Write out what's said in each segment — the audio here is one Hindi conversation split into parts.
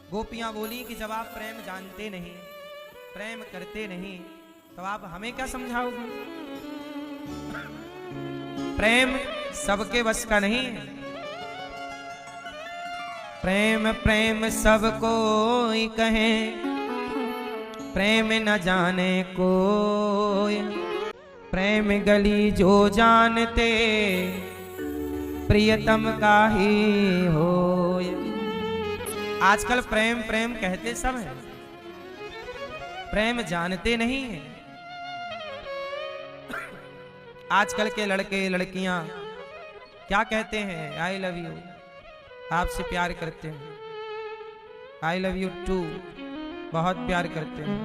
गोपियां बोली कि जब आप प्रेम जानते नहीं, प्रेम करते नहीं, तो आप हमें क्या समझाओगे? प्रेम सबके बस का नहीं है। प्रेम प्रेम सब कोई कहे, प्रेम न जाने कोई। प्रेम गली जो जानते, प्रियतम का ही होय। आजकल प्रेम प्रेम कहते सब हैं, प्रेम जानते नहीं हैं। आजकल के लड़के लड़कियां क्या कहते हैं? आई लव यू, आपसे प्यार करते हैं। आई लव यू टू, बहुत प्यार करते हैं।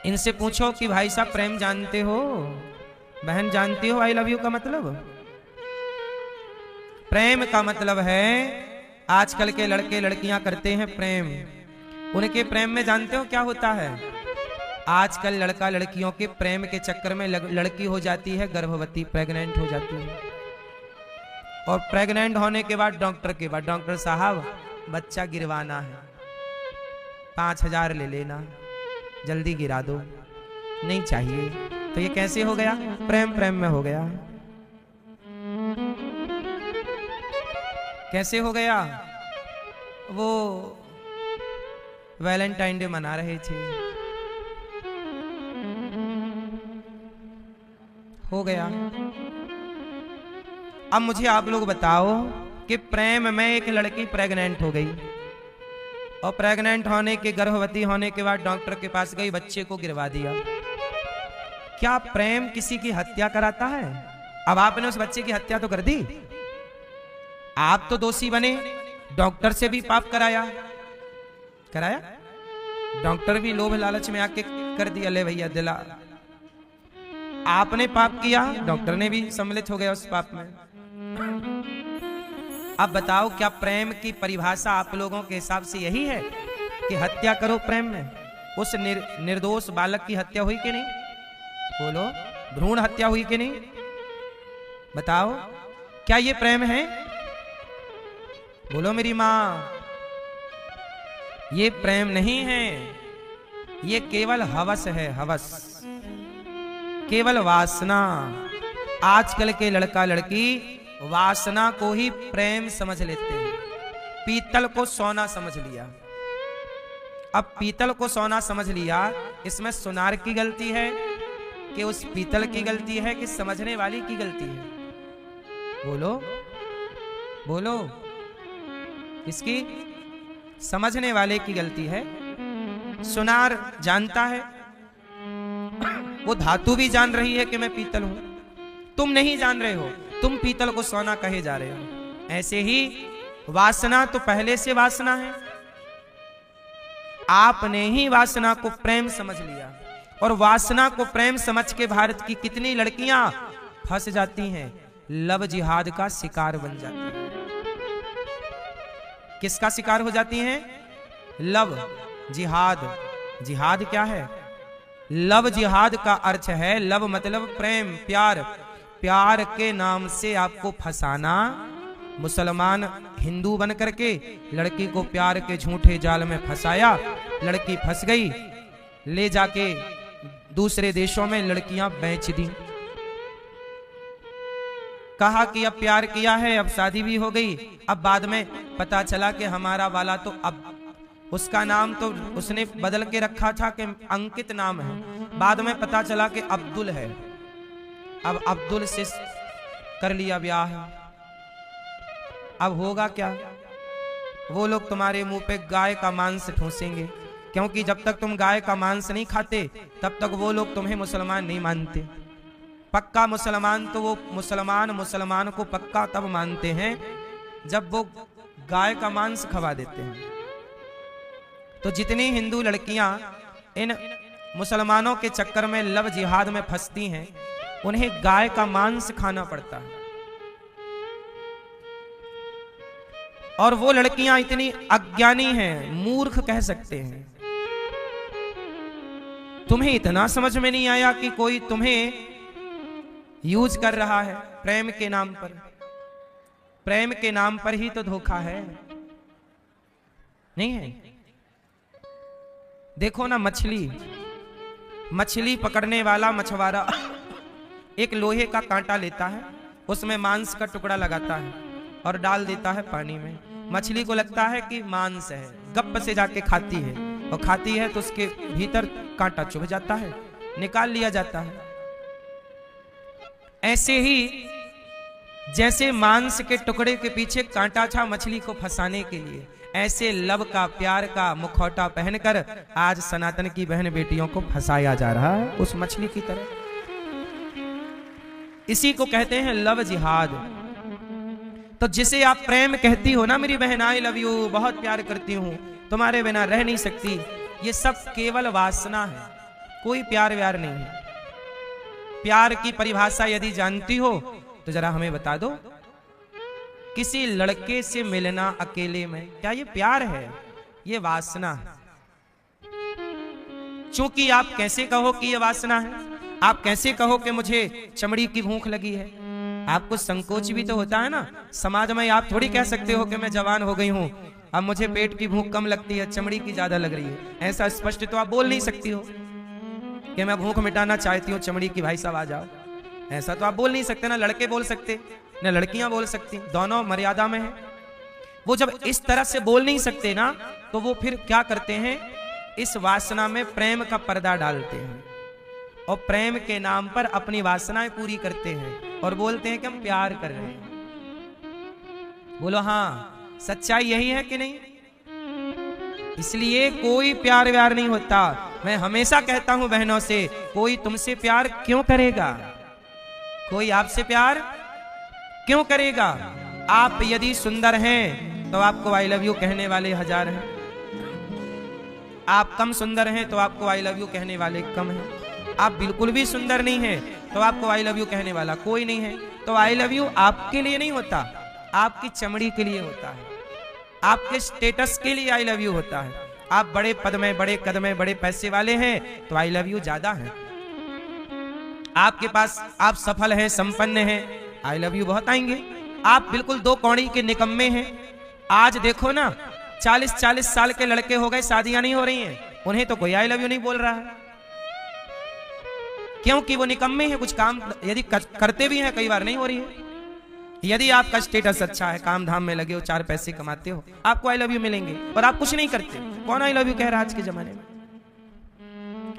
इनसे पूछो कि भाई साहब प्रेम जानते हो? बहन जानती हो आई लव यू का मतलब? प्रेम का मतलब है, आजकल के लड़के लड़कियां करते हैं प्रेम। उनके प्रेम में जानते हो क्या होता है? आजकल लड़का लड़कियों के प्रेम के चक्कर में लड़की हो जाती है गर्भवती, प्रेग्नेंट हो जाती है। और प्रेग्नेंट होने के बाद डॉक्टर साहब बच्चा गिरवाना है, 5,000 ले लेना, जल्दी गिरा दो, नहीं चाहिए। तो ये कैसे हो गया? प्रेम प्रेम में हो गया। कैसे हो गया? वो वैलेंटाइन डे मना रहे थे, हो गया। अब मुझे आप लोग बताओ कि प्रेम में एक लड़की प्रेग्नेंट हो गई, और प्रेग्नेंट होने के, गर्भवती होने के बाद डॉक्टर के पास गई, बच्चे को गिरवा दिया। क्या प्रेम किसी की हत्या कराता है? अब आपने उस बच्चे की हत्या तो कर दी, आप तो दोषी बने, डॉक्टर से भी पाप कराया। डॉक्टर भी लोभ लालच में आके कर दिया, ले भैया दिला। आपने पाप किया, डॉक्टर ने भी सम्मिलित हो गया उस पाप में। अब बताओ, क्या प्रेम की परिभाषा आप लोगों के हिसाब से यही है कि हत्या करो प्रेम में? उस निर्दोष बालक की हत्या हुई कि नहीं? बोलो, भ्रूण हत्या हुई कि नहीं? बताओ, क्या ये प्रेम है? बोलो मेरी मां, ये प्रेम नहीं है, ये केवल हवस है, हवस, केवल वासना। आजकल के लड़का लड़की वासना को ही प्रेम समझ लेते हैं। पीतल को सोना समझ लिया। अब पीतल को सोना समझ लिया, इसमें सुनार की गलती है कि उस पीतल की गलती है कि समझने वाली की गलती है? बोलो बोलो, इसकी समझने वाले की गलती है। सुनार जानता है, वो धातु भी जान रही है कि मैं पीतल हूं, तुम नहीं जान रहे हो, तुम पीतल को सोना कहे जा रहे हो। ऐसे ही वासना तो पहले से वासना है, आपने ही वासना को प्रेम समझ लिया, और वासना को प्रेम समझ के भारत की कितनी लड़कियां फंस जाती हैं, लव जिहाद का शिकार बन जाती हैं। किसका शिकार हो जाती हैं? लव जिहाद। जिहाद क्या है? लव जिहाद का अर्थ है, लव मतलब प्रेम, प्यार। प्यार के नाम से आपको फंसाना। मुसलमान हिंदू बन करके लड़की को प्यार के झूठे जाल में फंसाया, लड़की फंस गई, ले जाके दूसरे देशों में लड़कियां बेच दी। कहा कि अब प्यार किया है, अब शादी भी हो गई। अब बाद में पता चला कि हमारा वाला तो, अब उसका नाम तो उसने बदल के रखा था कि अंकित नाम है, बाद में पता चला कि अब्दुल है। अब अब्दुल से कर लिया ब्याह। अब होगा क्या? वो लोग तुम्हारे मुंह पे गाय का मांस ठूसेंगे, क्योंकि जब तक तुम गाय का मांस नहीं खाते तब तक वो लोग तुम्हें मुसलमान नहीं मानते। पक्का मुसलमान तो वो मुसलमान को पक्का तब मानते हैं जब वो गाय का मांस खवा देते हैं। तो जितनी हिंदू लड़कियां इन मुसलमानों के चक्कर में लव जिहाद में फंसती हैं, उन्हें गाय का मांस खाना पड़ता है। और वो लड़कियां इतनी अज्ञानी हैं, मूर्ख कह सकते हैं। तुम्हें इतना समझ में नहीं आया कि कोई तुम्हें यूज कर रहा है प्रेम के नाम पर? प्रेम के नाम पर ही तो धोखा है, नहीं है? देखो ना, मछली पकड़ने वाला मछुआरा एक लोहे का कांटा लेता है, उसमें मांस का टुकड़ा लगाता है और डाल देता है पानी में। मछली को लगता है कि मांस है, गप से जाके खाती है, और खाती है तो उसके भीतर कांटा चुभ जाता है, निकाल लिया जाता है। ऐसे ही जैसे मांस के टुकड़े के पीछे कांटा था मछली को फंसाने के लिए, ऐसे लव का, प्यार का मुखौटा पहनकर आज सनातन की बहन बेटियों को फंसाया जा रहा है उस मछली की तरह। इसी को कहते हैं लव जिहाद। तो जिसे आप प्रेम कहती हो ना मेरी बहन, आई लव यू, बहुत प्यार करती हूं, तुम्हारे बिना रह नहीं सकती, ये सब केवल वासना है, कोई प्यार व्यार नहीं है। प्यार की परिभाषा यदि जानती हो तो जरा हमें बता दो, किसी लड़के से मिलना अकेले में, क्या ये प्यार है? ये वासना है। क्योंकि आप कैसे कहो कि ये वासना है? आप कैसे कहो कि मुझे चमड़ी की भूख लगी है? आपको संकोच भी तो होता है ना। समाज में आप थोड़ी कह सकते हो कि मैं जवान हो गई हूं, अब मुझे पेट की भूख कम लगती है, चमड़ी की ज्यादा लग रही है। ऐसा स्पष्ट तो आप बोल नहीं सकती हो कि मैं भूख मिटाना चाहती हूँ, चमड़ी की भाई साहब आ जाओ। ऐसा तो आप बोल नहीं सकते ना लड़के बोल सकते ना लड़कियां बोल सकती, दोनों मर्यादा में है। वो जब इस तरह से बोल नहीं सकते ना, तो वो फिर क्या करते हैं, इस वासना में प्रेम का पर्दा डालते हैं और प्रेम के नाम पर अपनी वासनाएं पूरी करते हैं और बोलते हैं कि हम प्यार कर रहे हैं। बोलो हाँ, सच्चाई यही है कि नहीं? इसलिए कोई प्यार व्यार नहीं होता। मैं हमेशा कहता हूं बहनों से, कोई तुमसे प्यार क्यों करेगा? कोई आपसे प्यार क्यों करेगा? आप यदि सुंदर हैं तो आपको आई लव यू कहने वाले हजार हैं, आप कम सुंदर हैं तो आपको आई लव यू कहने वाले कम हैं, आप बिल्कुल भी सुंदर नहीं हैं तो आपको आई लव यू कहने वाला कोई नहीं है। तो आई लव यू आपके लिए नहीं होता, आपकी चमड़ी के लिए होता है, आपके स्टेटस के लिए आई लव यू होता है। आप बड़े पद में, बड़े कद में, बड़े पैसे वाले हैं तो आई लव यू ज्यादा है। आपके पास, आप सफल हैं, संपन्न हैं, आई लव यू बहुत आएंगे। आप बिल्कुल दो कौड़ी के निकम्मे हैं। आज देखो ना, 40-40 साल के लड़के हो गए, शादियां नहीं हो रही हैं, उन्हें तो कोई आई लव यू नहीं बोल रहा है, क्योंकि वो निकम्मे हैं। कुछ काम यदि करते भी हैं, कई बार नहीं हो रही है। यदि आपका स्टेटस अच्छा है, काम धाम में लगे हो, 4 पैसे कमाते हो, आपको आई लव यू मिलेंगे, और आप कुछ नहीं करते, कौन आई लव यू कह रहा है आज के जमाने में?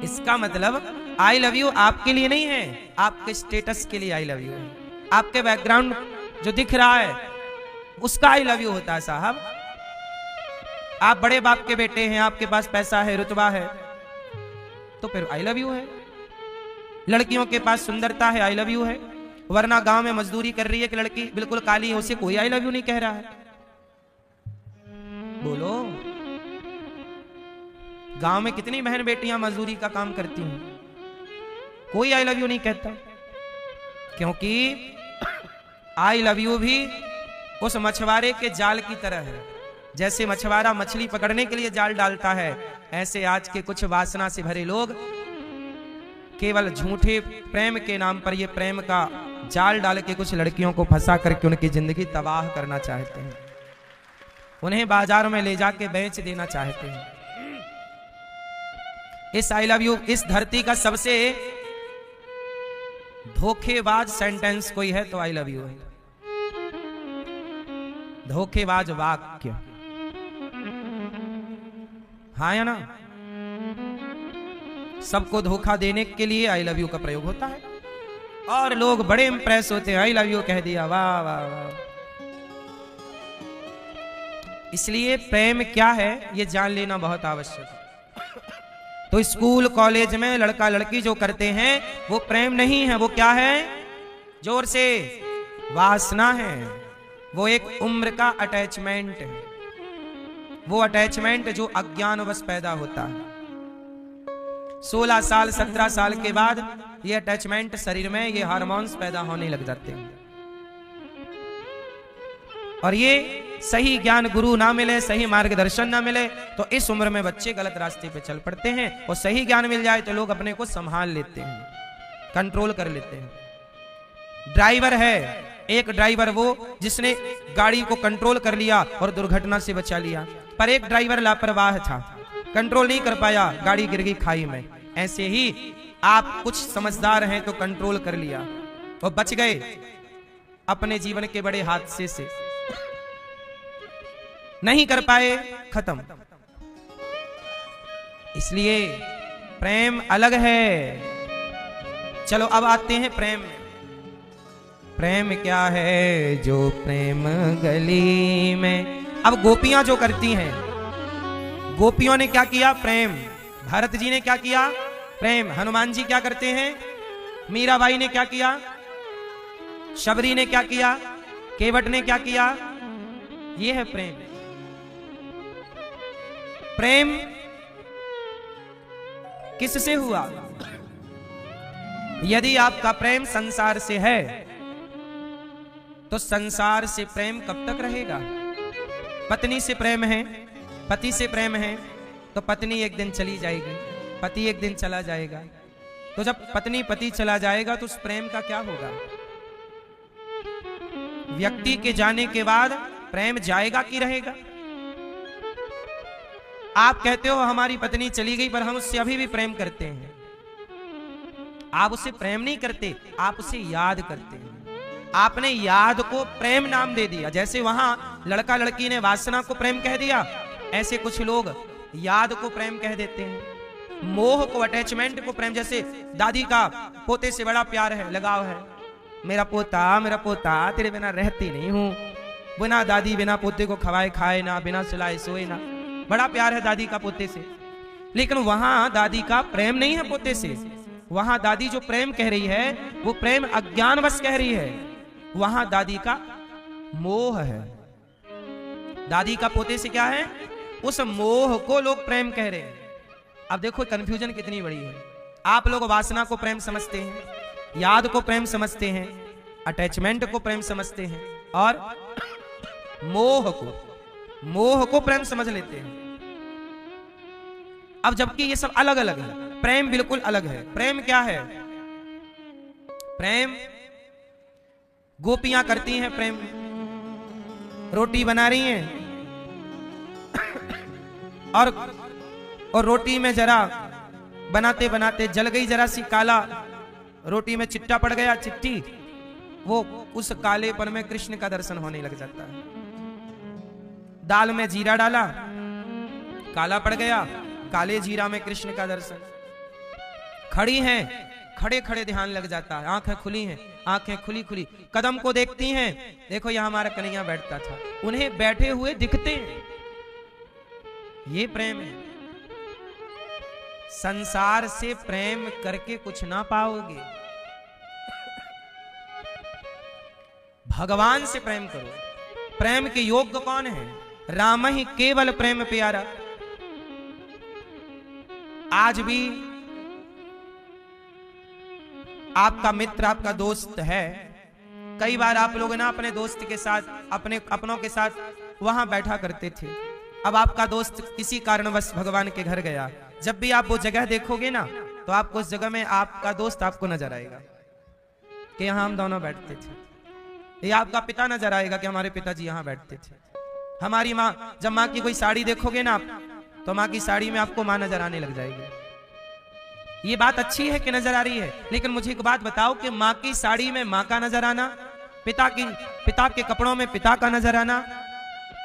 इसका मतलब आई लव यू आपके लिए नहीं है, आपके स्टेटस के लिए आई लव यू है। आपके बैकग्राउंड जो दिख रहा है उसका आई लव यू होता है साहब। आप बड़े बाप के बेटे हैं, आपके पास पैसा है, रुतबा है, तो फिर आई लव यू है। लड़कियों के पास सुंदरता है, आई लव यू है। वरना गांव में मजदूरी कर रही है कि लड़की बिल्कुल काली है, उसे कोई आई लव यू नहीं कह रहा है। बोलो, गांव में कितनी बहन बेटियां मजदूरी का काम करती हैं, कोई आई लव यू नहीं कहता, क्योंकि आई लव यू भी उस मछुआरे के जाल की तरह है। जैसे मछुआरा मछली पकड़ने के लिए जाल डालता है, ऐसे आज के कुछ वासना से भरे लोग केवल झूठे प्रेम के नाम पर ये प्रेम का जाल डाल के कुछ लड़कियों को फंसा करके उनकी जिंदगी तबाह करना चाहते हैं, उन्हें बाजार में ले जाके बेच देना चाहते हैं। इस आई लव यू, इस धरती का सबसे धोखेबाज सेंटेंस कोई है तो आई लव यू है। धोखेबाज वाक्य, हाँ या ना? सबको धोखा देने के लिए आई लव यू का प्रयोग होता है और लोग बड़े इंप्रेस होते हैं, आई लव यू कह दिया, वाह वाह वाह। इसलिए प्रेम क्या है ये जान लेना बहुत आवश्यक है। तो स्कूल कॉलेज में लड़का लड़की जो करते हैं वो प्रेम नहीं है, वो क्या है? जोर से, वासना है। वो एक उम्र का अटैचमेंट है, वो अटैचमेंट जो अज्ञानवश पैदा होता है। 16 साल 17 साल के बाद ये अटैचमेंट शरीर में, ये हार्मोन्स पैदा होने लग जाते हैं, और ये सही ज्ञान गुरु ना मिले, सही मार्गदर्शन ना मिले तो इस उम्र में बच्चे गलत रास्ते पे चल पड़ते हैं। और सही ज्ञान मिल जाए तो लोग अपने को संभाल लेते हैं, कंट्रोल कर लेते हैं। ड्राइवर है, एक ड्राइवर वो जिसने गाड़ी को कंट्रोल कर लिया और दुर्घटना से बचा लिया, पर एक ड्राइवर लापरवाह था, कंट्रोल नहीं कर पाया, गाड़ी गिर गई खाई में। ऐसे ही आप कुछ समझदार हैं तो कंट्रोल कर लिया और बच गए अपने जीवन के बड़े हादसे से, नहीं कर पाए, खत्म। इसलिए प्रेम अलग है। चलो अब आते हैं प्रेम में। प्रेम क्या है जो प्रेम गली में। अब गोपियां जो करती हैं, गोपियों ने क्या किया? प्रेम। भरत जी ने क्या किया? प्रेम। हनुमान जी क्या करते हैं? मीराबाई ने क्या किया? शबरी ने क्या किया? केवट ने क्या किया? यह है प्रेम। प्रेम किससे हुआ? यदि आपका प्रेम संसार से है तो संसार से प्रेम कब तक रहेगा? पत्नी से प्रेम है, पति से प्रेम है तो पत्नी एक दिन चली जाएगी, पति एक दिन चला जाएगा। तो जब पत्नी पति चला जाएगा तो उस प्रेम का क्या होगा? व्यक्ति के जाने के बाद प्रेम जाएगा कि रहेगा? आप कहते हो हमारी पत्नी चली गई पर हम उससे अभी भी प्रेम करते हैं। आप उसे प्रेम नहीं करते, आप उसे याद करते हैं। आपने याद को प्रेम नाम दे दिया। जैसे वहां लड़का लड़की ने वासना को प्रेम कह दिया, ऐसे कुछ लोग याद को प्रेम कह देते हैं, मोह को, अटैचमेंट को प्रेम। जैसे दादी का पोते से बड़ा प्यार है, लगाव है, मेरा पोता तेरे बिना रहती नहीं हूं, बिना दादी बिना पोते को खवाए खाए ना, बिना सुलाए सोए ना। बड़ा प्यार है दादी का पोते से, लेकिन वहां दादी का प्रेम नहीं है पोते से। वहां दादी जो प्रेम कह रही है वो प्रेम अज्ञानवश कह रही है, वहां दादी का मोह है। दादी का पोते से क्या है? उस मोह को लोग प्रेम कह रहे हैं। अब देखो कंफ्यूजन कितनी बड़ी है। आप लोग वासना को प्रेम समझते हैं, याद को प्रेम समझते हैं, अटैचमेंट को प्रेम समझते हैं और मोह को प्रेम समझ लेते हैं। अब जबकि ये सब अलग अलग है, प्रेम बिल्कुल अलग है। प्रेम क्या है? प्रेम गोपियां करती हैं प्रेम। रोटी बना रही हैं और रोटी में जरा बनाते बनाते जल गई, जरा सी काला रोटी में चिट्टा पड़ गया, चिट्टी, वो उस कालेपन में कृष्ण का दर्शन होने लग जाता है। दाल में जीरा डाला, काला पड़ गया, काले जीरा में कृष्ण का दर्शन। खड़ी हैं, खड़े खड़े ध्यान लग जाता है, आंखें खुली हैं, आंखें खुली खुली कदम को देखती हैं, देखो यहां हमारा कन्हैया बैठता था, उन्हें बैठे हुए दिखते हैं। ये प्रेम है। संसार से प्रेम करके कुछ ना पाओगे, भगवान से प्रेम करो। प्रेम के योग्य कौन है? राम ही केवल प्रेम प्यारा। आज भी आपका मित्र, आपका दोस्त है, कई बार आप लोग ना अपने दोस्त के साथ, अपनों के साथ वहां बैठा करते थे। अब आपका दोस्त किसी कारणवश भगवान के घर गया, जब भी आप वो जगह देखोगे ना तो आपको उस जगह में आपका दोस्त आपको नजर आएगा कि यहां हम दोनों बैठते थे। या आपका पिता नजर आएगा कि हमारे पिताजी यहां बैठते थे। हमारी माँ, जब माँ की कोई साड़ी देखोगे ना तो माँ की साड़ी में आपको माँ नजर आने लग जाएगी। ये बात अच्छी है कि नजर आ रही है, लेकिन मुझे एक बात बताओ कि माँ की साड़ी में माँ का नजर आना, पिता के कपड़ों में पिता का नजर आना,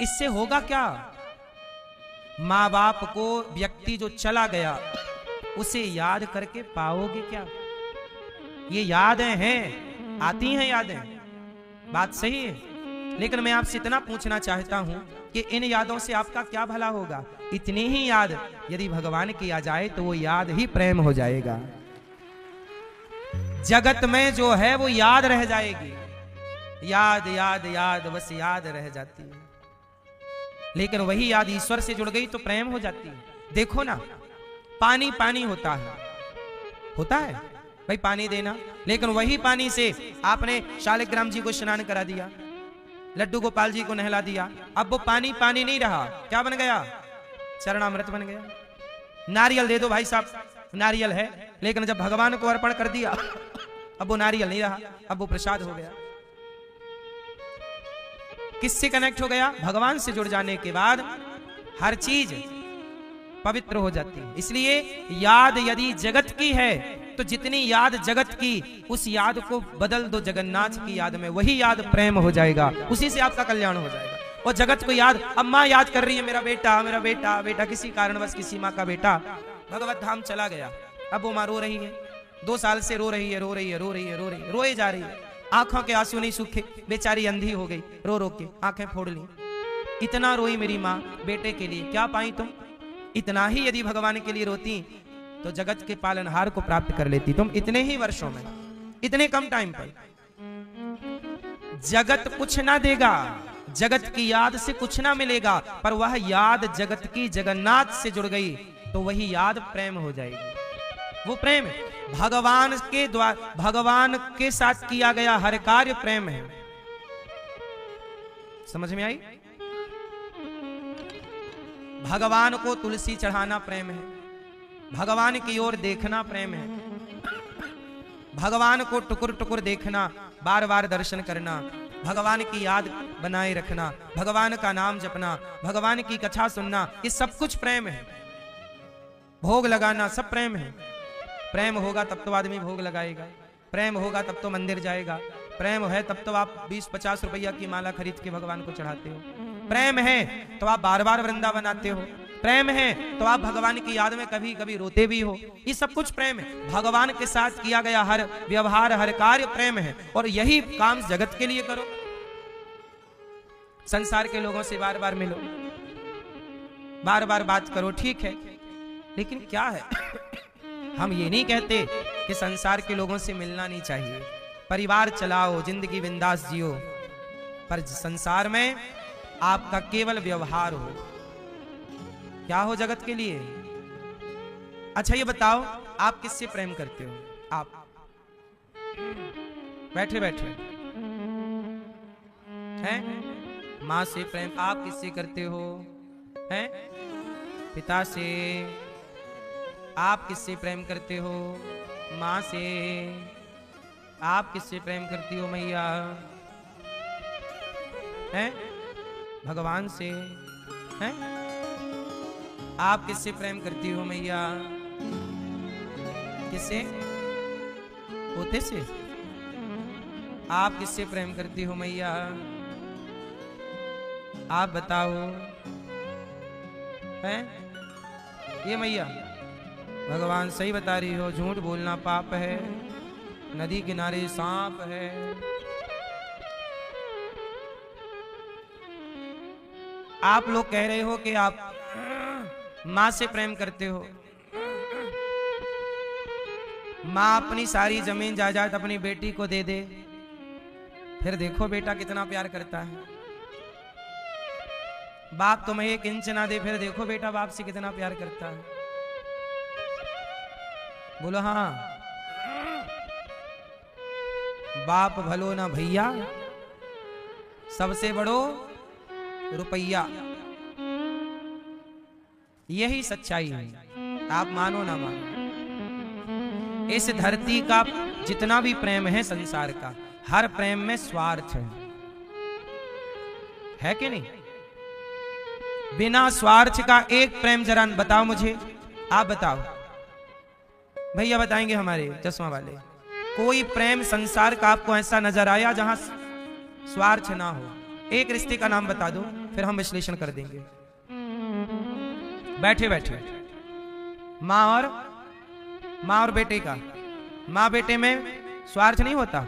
इससे होगा क्या? माँ बाप को व्यक्ति जो चला गया उसे याद करके पाओगे क्या? ये यादें हैं, आती हैं यादें, बात सही है, लेकिन मैं आपसे इतना पूछना चाहता हूं कि इन यादों से आपका क्या भला होगा? इतनी ही याद यदि भगवान की आ जाए तो वो याद ही प्रेम हो जाएगा। जगत में जो है वो याद रह जाएगी, याद याद याद बस याद रह जाती है, लेकिन वही याद ईश्वर से जुड़ गई तो प्रेम हो जाती है। देखो ना, पानी पानी होता है भाई, पानी देना, लेकिन वही पानी से आपने शालिग्राम जी को स्नान करा दिया, लड्डू गोपाल जी को नहला दिया, अब वो पानी पानी नहीं रहा, क्या बन गया? चरणामृत बन गया। नारियल दे दो भाई साहब, नारियल है, लेकिन जब भगवान को अर्पण कर दिया अब वो नारियल नहीं रहा, अब वो प्रसाद हो गया। किससे कनेक्ट हो गया? भगवान से जुड़ जाने के बाद हर चीज पवित्र हो जाती है। इसलिए याद यदि जगत की है तो जितनी याद जगत की, उस याद को बदल दो जगन्नाथ की याद में, वही याद प्रेम हो जाएगा, उसी से आपका कल्याण हो जाएगा। और जगत को याद, अब माँ याद कर रही है मेरा बेटा मेरा बेटा बेटा, किसी कारणवश किसी माँ का बेटा भगवत धाम चला गया, अब वो माँ रो रही है, 2 साल से रो रही है, रो रही है, रो रही है, रो रही है, रोए जा रही है, आंखों के आंसू नहीं सूखे, बेचारी अंधी हो गई, रो रो के आंखें फोड़ ली। इतना रोई मेरी माँ बेटे के लिए, क्या पाई तुम? इतना ही यदि भगवान के लिए रोती तो जगत के पालनहार को प्राप्त कर लेती तुम इतने ही वर्षों में, इतने कम टाइम पर। जगत कुछ ना देगा, जगत की याद से कुछ ना मिलेगा, पर वह याद जगत की जगन्नाथ से जुड़ गई तो वही याद प्रेम हो जाएगी। वो प्रेम भगवान के द्वारा, भगवान के साथ किया गया हर कार्य प्रेम है। समझ में आई? भगवान को तुलसी चढ़ाना प्रेम है, भगवान की ओर देखना प्रेम है, भगवान को टुकुर टुकुर देखना, बार बार दर्शन करना, भगवान की याद बनाए रखना, भगवान का नाम जपना, भगवान की कथा सुनना, ये सब कुछ प्रेम है। भोग लगाना सब प्रेम है। प्रेम होगा तब तो आदमी भोग लगाएगा, प्रेम होगा तब तो मंदिर जाएगा, प्रेम है तब तो आप 20-50 रुपया की माला खरीद के भगवान को चढ़ाते हो, प्रेम है तो आप बार बार वृंदावन आते हो, प्रेम है तो आप भगवान की याद में कभी कभी रोते भी हो। ये सब कुछ प्रेम है। भगवान के साथ किया गया हर व्यवहार, हर कार्य प्रेम है। और यही काम जगत के लिए करो। संसार के लोगों से बार बार मिलो, बार बार बात करो, ठीक है, लेकिन क्या है हम ये नहीं कहते कि संसार के लोगों से मिलना नहीं चाहिए, परिवार चलाओ, जिंदगी बिंदास जियो, पर संसार में आपका केवल व्यवहार हो, क्या हो जगत के लिए। अच्छा ये बताओ, आप किससे प्रेम करते हो? आप बैठे बैठे हैं, माँ से प्रेम आप किससे करते हो? हैं पिता से। आप किससे प्रेम करते हो? माँ से। आप किससे प्रेम करती हो मैया? हैं भगवान से। हैं आप किससे प्रेम करती हो मैया? किससे? पोते से। आप किससे प्रेम करती हो मैया? आप बताओ। हैं ये मैया भगवान सही बता रही हो, झूठ बोलना पाप है, नदी किनारे सांप है। आप लोग कह रहे हो कि आप माँ से प्रेम करते हो। माँ अपनी सारी जमीन जायदाद अपनी बेटी को दे दे, फिर देखो बेटा कितना प्यार करता है। बाप तुम्हें 1 इंच ना दे, फिर देखो बेटा बाप से कितना प्यार करता है। बोलो हाँ। बाप भलो ना भैया, सबसे बड़ो रुपया। यही सच्चाई है, आप मानो ना मानो। इस धरती का जितना भी प्रेम है संसार का, हर प्रेम में स्वार्थ है कि नहीं? बिना स्वार्थ का एक प्रेम जरा बताओ मुझे, आप बताओ। भैया बताएंगे हमारे चश्मा वाले, कोई प्रेम संसार का आपको ऐसा नजर आया जहां स्वार्थ ना हो? एक रिश्ते का नाम बता दो, फिर हम विश्लेषण कर देंगे। बैठे बैठे माँ और बेटे का, माँ बेटे में स्वार्थ नहीं होता।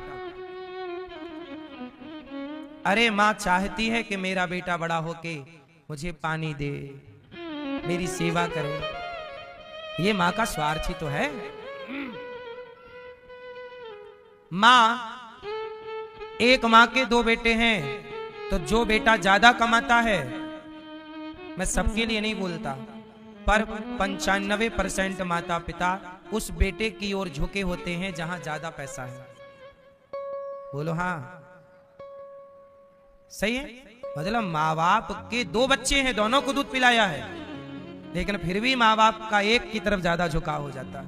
अरे माँ चाहती है कि मेरा बेटा बड़ा होके मुझे पानी दे, मेरी सेवा करे, ये माँ का स्वार्थ ही तो है। माँ, एक माँ के 2 बेटे हैं, तो जो बेटा ज्यादा कमाता है, मैं सबके लिए नहीं बोलता, पर 95% माता पिता उस बेटे की ओर झुके होते हैं जहां ज्यादा पैसा है। बोलो हाँ, सही है। मतलब माँ बाप के 2 बच्चे हैं, दोनों को दूध पिलाया है, लेकिन फिर भी माँ बाप का एक की तरफ ज्यादा झुकाव हो जाता है,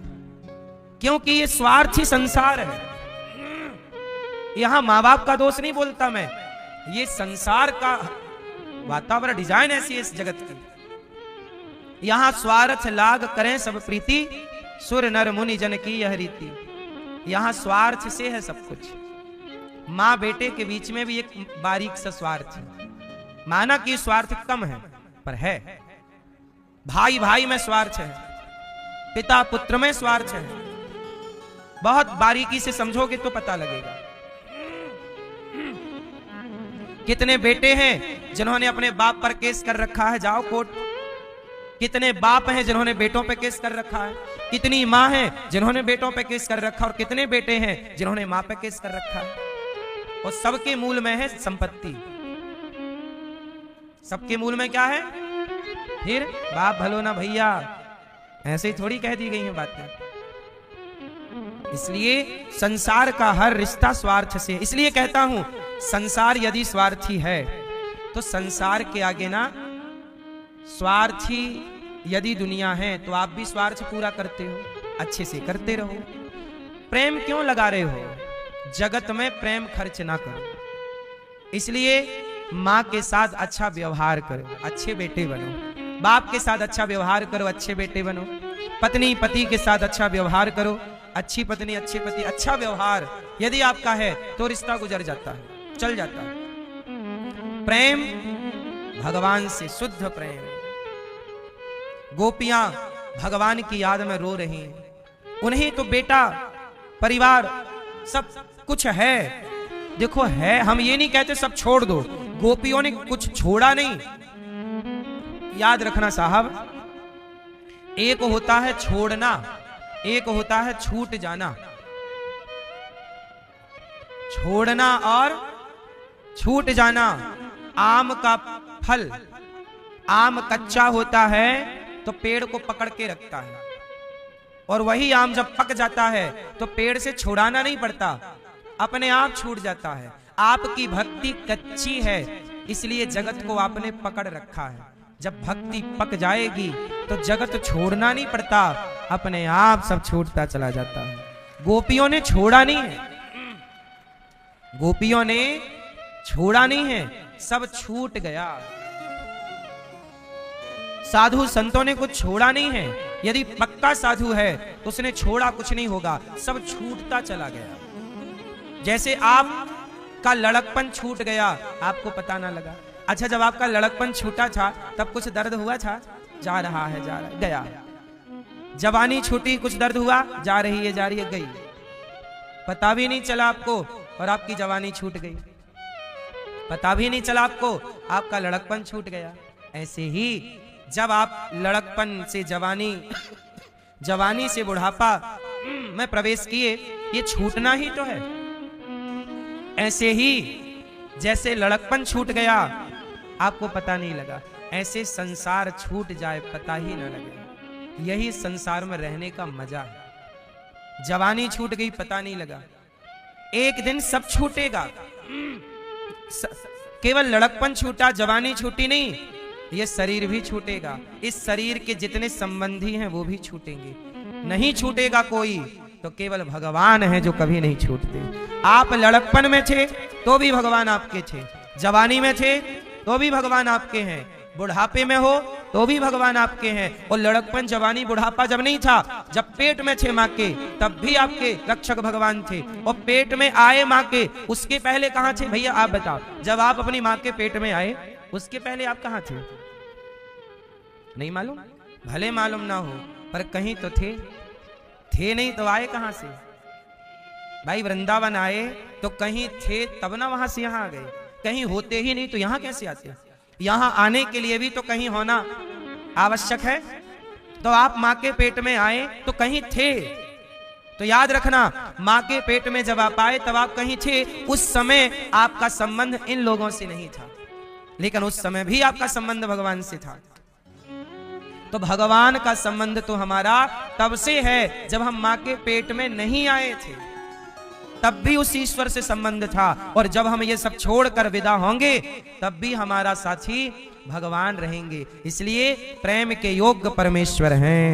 क्योंकि ये स्वार्थी संसार है। यहां माँ बाप का दोष नहीं बोलता मैं, ये संसार का वातावरण, डिजाइन ऐसी है इस जगत की। यहां स्वार्थ लाग करें सब प्रीति, सुर नर मुनि जन की यह रीति। यहां स्वार्थ से है सब कुछ। माँ बेटे के बीच में भी एक बारीक सा स्वार्थ है। माना कि स्वार्थ कम है पर है। भाई भाई में स्वार्थ है, पिता पुत्र में स्वार्थ है। बहुत बारीकी से समझोगे तो पता लगेगा। कितने बेटे हैं जिन्होंने अपने बाप पर केस कर रखा है, जाओ कोर्ट। कितने बाप हैं जिन्होंने बेटों पे केस कर रखा है। कितनी माँ हैं जिन्होंने बेटों पे केस कर रखा है, और कितने बेटे हैं जिन्होंने माँ पे केस कर रखा है। और सबके मूल में है संपत्ति। सबके मूल में क्या है? फिर बाप भलो ना भैया, ऐसे ही थोड़ी कह दी गई हैं बातें। इसलिए संसार का हर रिश्ता स्वार्थ से। इसलिए कहता हूं, संसार यदि स्वार्थी है तो संसार के आगे ना, स्वार्थी यदि दुनिया है तो आप भी स्वार्थ पूरा करते हो, अच्छे से करते रहो। प्रेम क्यों लगा रहे हो? जगत में प्रेम खर्च ना करो। इसलिए माँ के साथ अच्छा व्यवहार करो, अच्छे बेटे बनो। बाप के साथ अच्छा व्यवहार करो, अच्छे बेटे बनो। पत्नी पति के साथ अच्छा व्यवहार करो, अच्छी पत्नी अच्छे पति। अच्छा व्यवहार यदि आपका है तो रिश्ता गुजर जाता है, चल जाता है। प्रेम भगवान से शुद्ध प्रेम। गोपियां भगवान की याद में रो रही हैं। उन्हें तो बेटा परिवार सब कुछ है। देखो है, हम ये नहीं कहते सब छोड़ दो। गोपियों ने कुछ छोड़ा नहीं। याद रखना साहब, एक होता है छोड़ना, एक होता है छूट जाना। छोड़ना और छूट जाना। आम का फल, आम कच्चा होता है तो पेड़ को पकड़ के रखता है, और वही आम जब पक जाता है तो पेड़ से छुड़ाना नहीं पड़ता, अपने आप छूट जाता है। आपकी भक्ति कच्ची है, इसलिए जगत को आपने पकड़ रखा है। जब भक्ति पक जाएगी तो जगत छोड़ना नहीं पड़ता, अपने आप सब छूटता चला जाता है। गोपियों ने छोड़ा नहीं है, गोपियों ने छोड़ा नहीं है, सब छूट गया। साधु संतों ने कुछ छोड़ा नहीं है। यदि पक्का साधु है तो उसने छोड़ा कुछ नहीं होगा, सब छूटता चला गया। जैसे आपका लड़कपन छूट गया, आपको पता ना लगा। अच्छा, जब आपका लड़कपन छूटा था तब कुछ दर्द हुआ था? जा रहा है, जा रहा है, गया। जवानी छूटी, कुछ दर्द हुआ? जा रही है, जा रही है, गई। पता भी नहीं चला आपको और आपकी जवानी छूट गई। पता भी नहीं चला आपको, आपका लड़कपन छूट गया। ऐसे ही जब आप लड़कपन से जवानी, जवानी से बुढ़ापा में प्रवेश किए, ये छूटना ही तो है। ऐसे ही जैसे लड़कपन छूट गया, आपको पता नहीं लगा, ऐसे संसार छूट जाए पता ही ना लगे। यही संसार में रहने का मजा है। जवानी छूट गई, पता नहीं लगा। एक दिन सब छूटेगा। केवल लड़कपन छूटा, जवानी छूटी नहीं, ये शरीर भी छूटेगा। इस शरीर के जितने संबंधी हैं वो भी छूटेंगे। नहीं छूटेगा कोई तो केवल भगवान है जो कभी नहीं छूटते। आप लड़कपन में थे तो भी भगवान आपके थे, जवानी में थे तो भी भगवान आपके हैं, बुढ़ापे में हो तो भी भगवान आपके हैं। और लड़कपन, जवानी, बुढ़ापा जब नहीं था, जब पेट में थे माँ के, तब भी आपके रक्षक भगवान थे। और पेट में आए माँ के, उसके पहले कहाँ थे भैया आप बताओ? जब आप अपनी माँ के पेट में आए उसके पहले आप कहाँ थे? नहीं मालूम? भले मालूम ना हो पर कहीं तो थे। थे नहीं तो आए कहां से? भाई वृंदावन आए तो कहीं थे तब ना वहां से यहां आ गए। कहीं होते ही नहीं तो यहां कैसे आते? यहां आने के लिए भी तो कहीं होना आवश्यक है। तो आप माँ के पेट में आए तो कहीं थे। तो याद रखना, माँ के पेट में जब आप आए तब आप कहीं थे। उस समय आपका संबंध इन लोगों से नहीं था, लेकिन उस समय भी आपका संबंध भगवान से था। तो भगवान का संबंध तो हमारा तब से है जब हम माँ के पेट में नहीं आए थे, तब भी उस ईश्वर से संबंध था। और जब हम ये सब छोड़कर विदा होंगे तब भी हमारा साथी भगवान रहेंगे। इसलिए प्रेम के योग्य परमेश्वर हैं।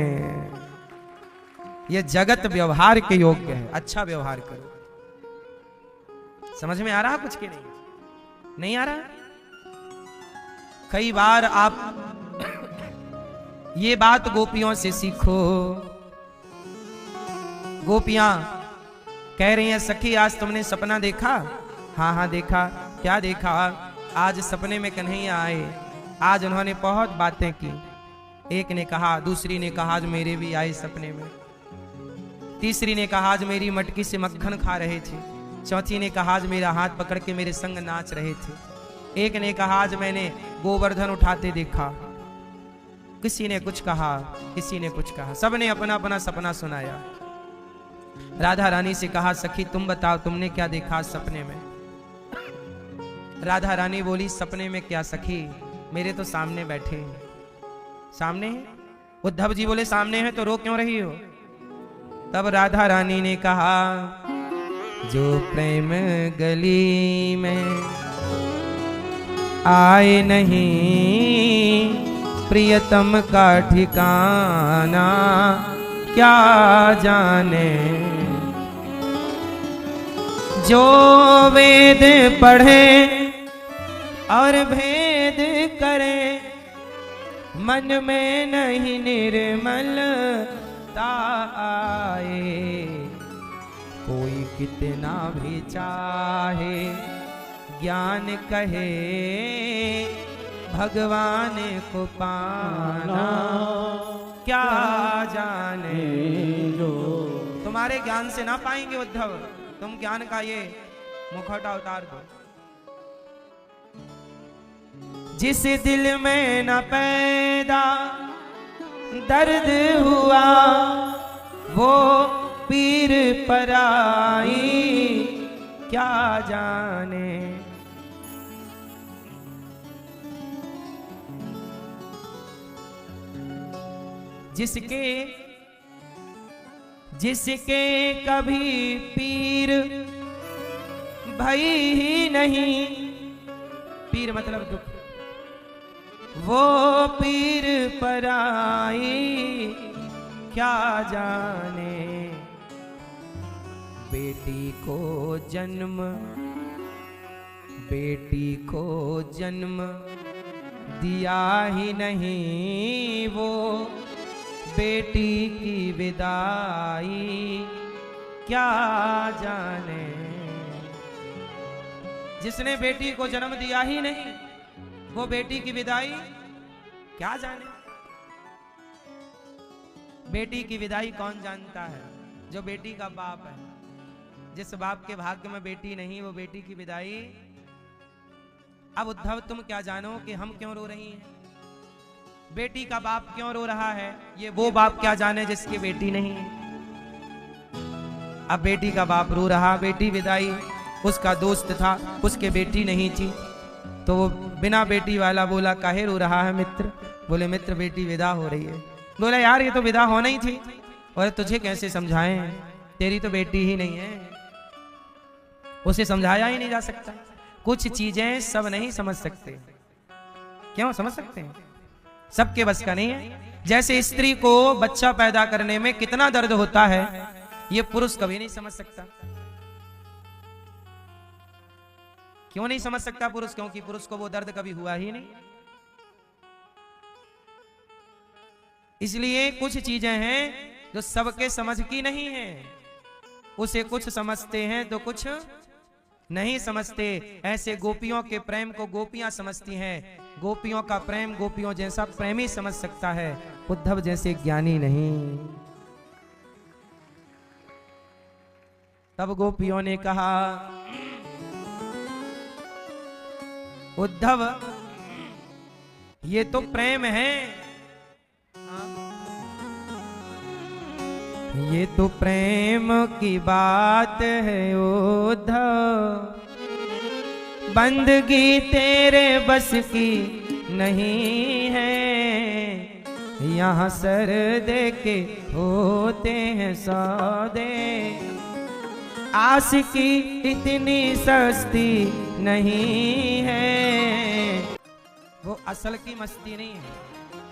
ये जगत व्यवहार के योग्य है। अच्छा व्यवहार करो। समझ में आ रहा कुछ कि नहीं? नहीं आ रहा? कई बार आप ये बात गोपियों से सीखो। गोपियां कह रही हैं, सखी आज तुमने सपना देखा? हाँ हाँ देखा। क्या देखा? आज सपने में कन्हैया आए, आज उन्होंने बहुत बातें की। एक ने कहा, दूसरी ने कहा आज मेरे भी आए सपने में। तीसरी ने कहा आज मेरी मटकी से मक्खन खा रहे थे। चौथी ने कहा आज मेरा हाथ पकड़ के मेरे संग नाच रहे थे। एक ने कहा आज मैंने गोवर्धन उठाते देखा। किसी ने कुछ कहा, किसी ने कुछ कहा, सबने अपना अपना सपना सुनाया। राधा रानी से कहा, सखी तुम बताओ तुमने क्या देखा सपने में? राधा रानी बोली, सपने में क्या सखी, मेरे तो सामने बैठे हैं। सामने हैं? उद्धव जी बोले सामने हैं तो रो क्यों रही हो? तब राधा रानी ने कहा, जो प्रेम गली में आए नहीं, प्रियतम का ठिकाना क्या जाने। जो वेद पढ़े और भेद करे, मन में नहीं निर्मलता आए। कोई कितना भी चाहे ज्ञान कहे, भगवान को पाना क्या जाने। जो तुम्हारे ज्ञान से ना पाएंगे उद्धव, तुम ज्ञान का ये मुखौटा उतार दो। जिस दिल में न पैदा दर्द हुआ, वो पीर पराई क्या जाने। जिसके कभी पीर भई ही नहीं, पीर मतलब दुख, वो पीर पराई क्या जाने। बेटी को जन्म दिया ही नहीं, वो बेटी की विदाई क्या जाने। जिसने बेटी को जन्म दिया ही नहीं, वो बेटी की विदाई क्या जाने। बेटी की विदाई कौन जानता है? जो बेटी का बाप है। जिस बाप के भाग्य में बेटी नहीं, वो बेटी की विदाई। अब उद्धव तुम क्या जानो कि हम क्यों रो रही हैं? बेटी का बाप क्यों रो रहा है, ये वो बाप क्या जाने जिसकी बेटी नहीं है। अब बेटी का बाप रो रहा, बेटी विदाई, उसका दोस्त था, उसके बेटी नहीं थी, तो वो बिना बेटी वाला बोला, काहे रो रहा है मित्र? बोले मित्र बेटी विदा हो रही है। बोला यार ये तो विदा होना ही थी। और तुझे कैसे समझाएं, तेरी तो बेटी ही नहीं है। उसे समझाया ही नहीं जा सकता। कुछ चीजें सब नहीं समझ सकते। क्यों समझ सकते हैं? सबके बस का नहीं है। जैसे स्त्री को बच्चा पैदा करने में कितना दर्द होता है, ये पुरुष कभी नहीं समझ सकता। क्यों नहीं समझ सकता पुरुष? क्योंकि पुरुष को वो दर्द कभी हुआ ही नहीं। इसलिए कुछ चीजें हैं जो सबके समझ की नहीं है। उसे कुछ समझते हैं तो कुछ नहीं समझते। ऐसे गोपियों के प्रेम को गोपियां समझती हैं। गोपियों का प्रेम गोपियों जैसा प्रेमी समझ सकता है, उद्धव जैसे ज्ञानी नहीं। तब गोपियों ने कहा, उद्धव ये तो प्रेम है, ये तो प्रेम की बात है उद्धव। बंदगी तेरे बस की नहीं है, यहाँ सर दे के होते हैं सौदे। आस की इतनी सस्ती नहीं है। वो असल की मस्ती नहीं है।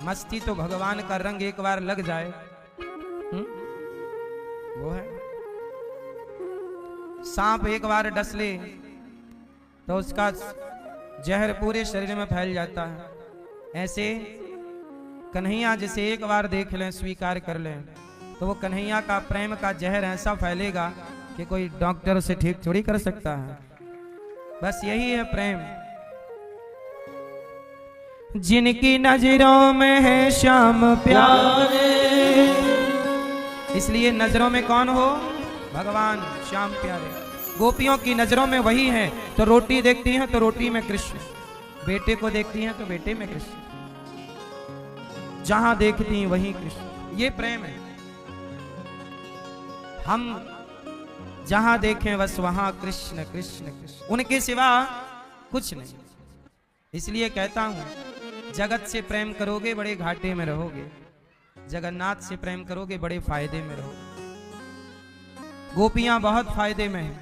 मस्ती तो भगवान का रंग एक बार लग जाए वो है। सांप एक बार डस ले तो उसका जहर पूरे शरीर में फैल जाता है। ऐसे कन्हैया जिसे एक बार देख लें, स्वीकार कर लें, तो वो कन्हैया का प्रेम का जहर ऐसा फैलेगा कि कोई डॉक्टर उसे ठीक थोड़ी कर सकता है। बस यही है प्रेम। जिनकी नजरों में है श्याम प्यारे, इसलिए नजरों में कौन हो? भगवान श्याम प्यारे। गोपियों की नजरों में वही है, तो रोटी देखती हैं तो रोटी में कृष्ण, बेटे को देखती हैं तो बेटे में कृष्ण, जहां देखती हैं वहीं कृष्ण। ये प्रेम है। हम जहां देखें बस वहां कृष्ण कृष्ण कृष्ण, उनके सिवा कुछ नहीं। इसलिए कहता हूं, जगत से प्रेम करोगे बड़े घाटे में रहोगे, जगन्नाथ से प्रेम करोगे बड़े फायदे में रहोगे। गोपियां बहुत फायदे में हैं,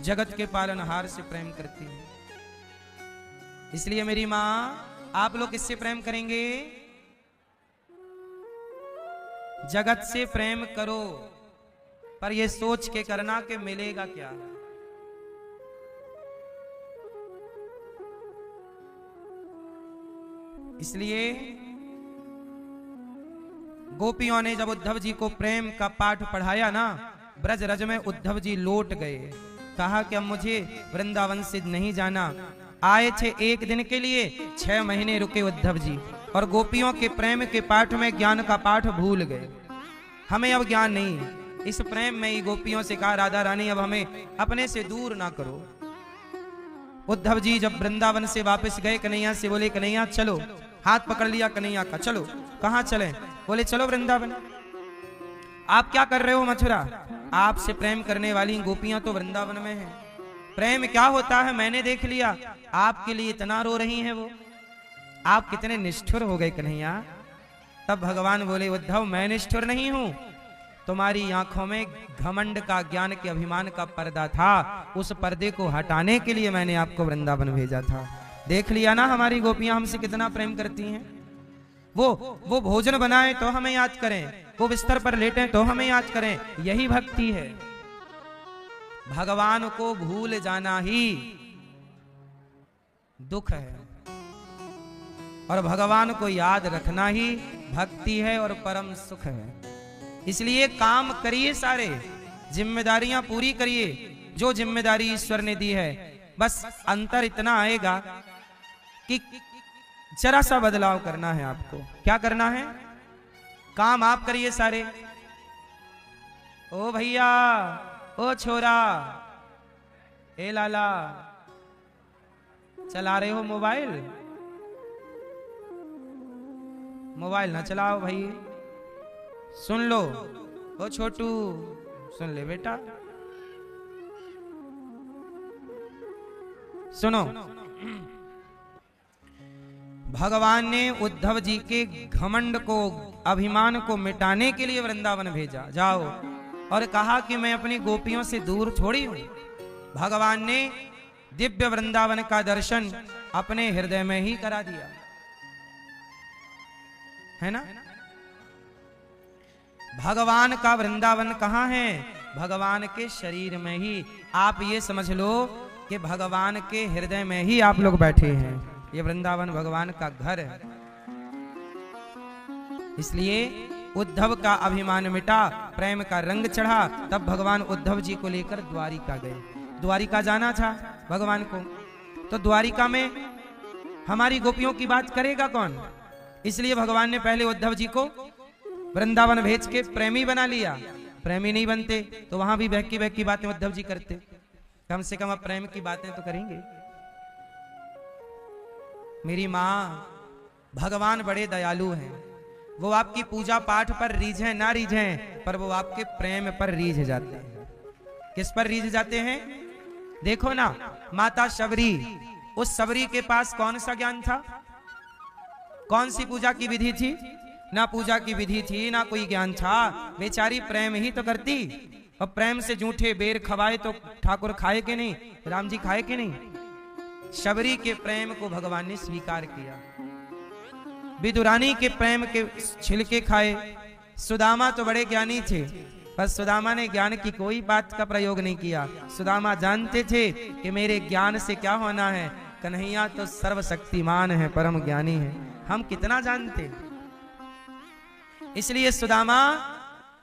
जगत के पालनहार से प्रेम करती हैं। इसलिए मेरी मां, आप लोग किससे प्रेम करेंगे? जगत से प्रेम करो, पर यह सोच के करना कि मिलेगा क्या। इसलिए गोपियों ने जब उद्धव जी को प्रेम का पाठ पढ़ाया ना, ब्रज रज में उद्धव जी लौट गए। कहा कि अब मुझे वृंदावन से नहीं जाना। आए थे एक दिन के लिए, 6 महीने रुके उद्धव जी, और गोपियों के प्रेम के पाठ में ज्ञान का पाठ भूल गए। हमें अब ज्ञान नहीं है। इस प्रेम में ही गोपियों से कहा, राधा रानी अब हमें अपने से दूर ना करो। उद्धव जी जब वृंदावन से वापस गए, कन्हैया से बोले, कन्हैया चलो। हाथ पकड़ लिया कन्हैया का, चलो। कहां चले? बोले चलो वृंदावन। आप क्या कर रहे हो मथुरा? आपसे प्रेम करने वाली गोपियां तो वृंदावन में हैं। प्रेम क्या होता है मैंने देख लिया। आपके लिए इतना रो रही हैं वो। आप कितने निष्ठुर हो गए कन्हैया। तब भगवान बोले, उद्धव मैं निष्ठुर नहीं हूं, तुम्हारी आंखों में घमंड का, ज्ञान के अभिमान का पर्दा था, उस पर्दे को हटाने के लिए मैंने आपको वृंदावन भेजा था। देख लिया ना हमारी गोपियां हमसे कितना प्रेम करती हैं। वो भोजन बनाए तो हमें याद करें, वो बिस्तर पर लेटे तो हमें याद करें। यही भक्ति है। भगवान को भूल जाना ही दुख है, और भगवान को याद रखना ही भक्ति है और परम सुख है। इसलिए काम करिए, सारे जिम्मेदारियां पूरी करिए जो जिम्मेदारी ईश्वर ने दी है। बस अंतर इतना आएगा कि जरा सा बदलाव करना है आपको। क्या करना है? काम आप करिए सारे। ओ भैया, ओ छोरा, ए लाला, चला रहे हो मोबाइल? मोबाइल ना चलाओ भाई। सुन लो, ओ छोटू सुन ले बेटा, सुनो। भगवान ने उद्धव जी के घमंड को, अभिमान को मिटाने के लिए वृंदावन भेजा। जाओ, और कहा कि मैं अपनी गोपियों से दूर थोड़ी हूं। भगवान ने दिव्य वृंदावन का दर्शन अपने हृदय में ही करा दिया, है ना। भगवान का वृंदावन कहां है? भगवान के शरीर में ही। आप ये समझ लो कि भगवान के हृदय में ही आप लोग बैठे हैं। ये वृंदावन भगवान का घर है। इसलिए उद्धव का अभिमान मिटा, प्रेम का रंग चढ़ा। तब भगवान उद्धव जी को लेकर द्वारिका गए। द्वारिका जाना था भगवान को, तो द्वारिका में हमारी गोपियों की बात करेगा कौन? इसलिए भगवान ने पहले उद्धव जी को वृंदावन भेज के प्रेमी बना लिया। प्रेमी नहीं बनते तो वहां भी बहकी बहकी बातें उद्धव जी करते। कम से कम अब प्रेम की बातें तो करेंगे। मेरी मां, भगवान बड़े दयालु हैं। वो आपकी पूजा पाठ पर रीझें ना रीझें, पर वो आपके प्रेम पर रीझ जाते हैं। किस पर रीझ जाते हैं? देखो ना, माता शबरी, उस शबरी के पास कौन सा ज्ञान था? कौन सी पूजा की विधि थी? ना पूजा की विधि थी, ना कोई ज्ञान था। बेचारी प्रेम ही तो करती। और प्रेम से जूठे बेर खवाए तो ठाकुर खाए कि नहीं? राम जी खाए कि नहीं? शबरी के प्रेम को भगवान ने स्वीकार किया। विदुरानी के प्रेम के छिलके खाए। सुदामा तो बड़े ज्ञानी थे, पर सुदामा ने ज्ञान की कोई बात का प्रयोग नहीं किया। सुदामा जानते थे कि मेरे ज्ञान से क्या होना है, कन्हैया तो सर्वशक्तिमान है, परम ज्ञानी है, हम कितना जानते हैं। इसलिए सुदामा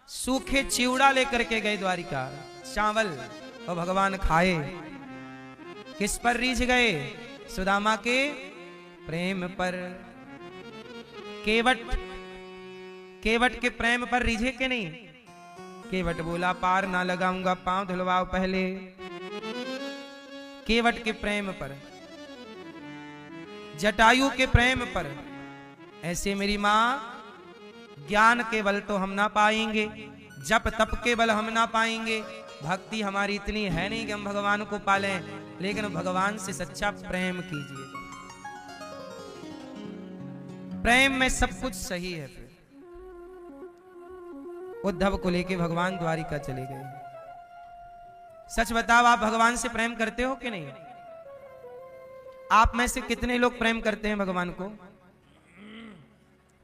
सूखे चिवड़ा लेकर के गए द्वारिका, चावल, और भगवान खाए। किस पर रीझ गए? सुदामा के प्रेम पर। केवट के प्रेम पर रीझे के नहीं? केवट बोला पार ना लगाऊंगा, पांव धुलवाओ पहले। केवट के प्रेम पर, जटायु के प्रेम पर। ऐसे मेरी मां, ज्ञान के बल तो हम ना पाएंगे, जप तप के बल हम ना पाएंगे, भक्ति हमारी इतनी है नहीं कि हम भगवान को पालें, लेकिन भगवान से सच्चा प्रेम कीजिए। प्रेम में सब कुछ सही है। फिर उद्धव को लेके भगवान द्वारिका चले गए। सच बताओ, आप भगवान से प्रेम करते हो कि नहीं? आप में से कितने लोग प्रेम करते हैं भगवान को?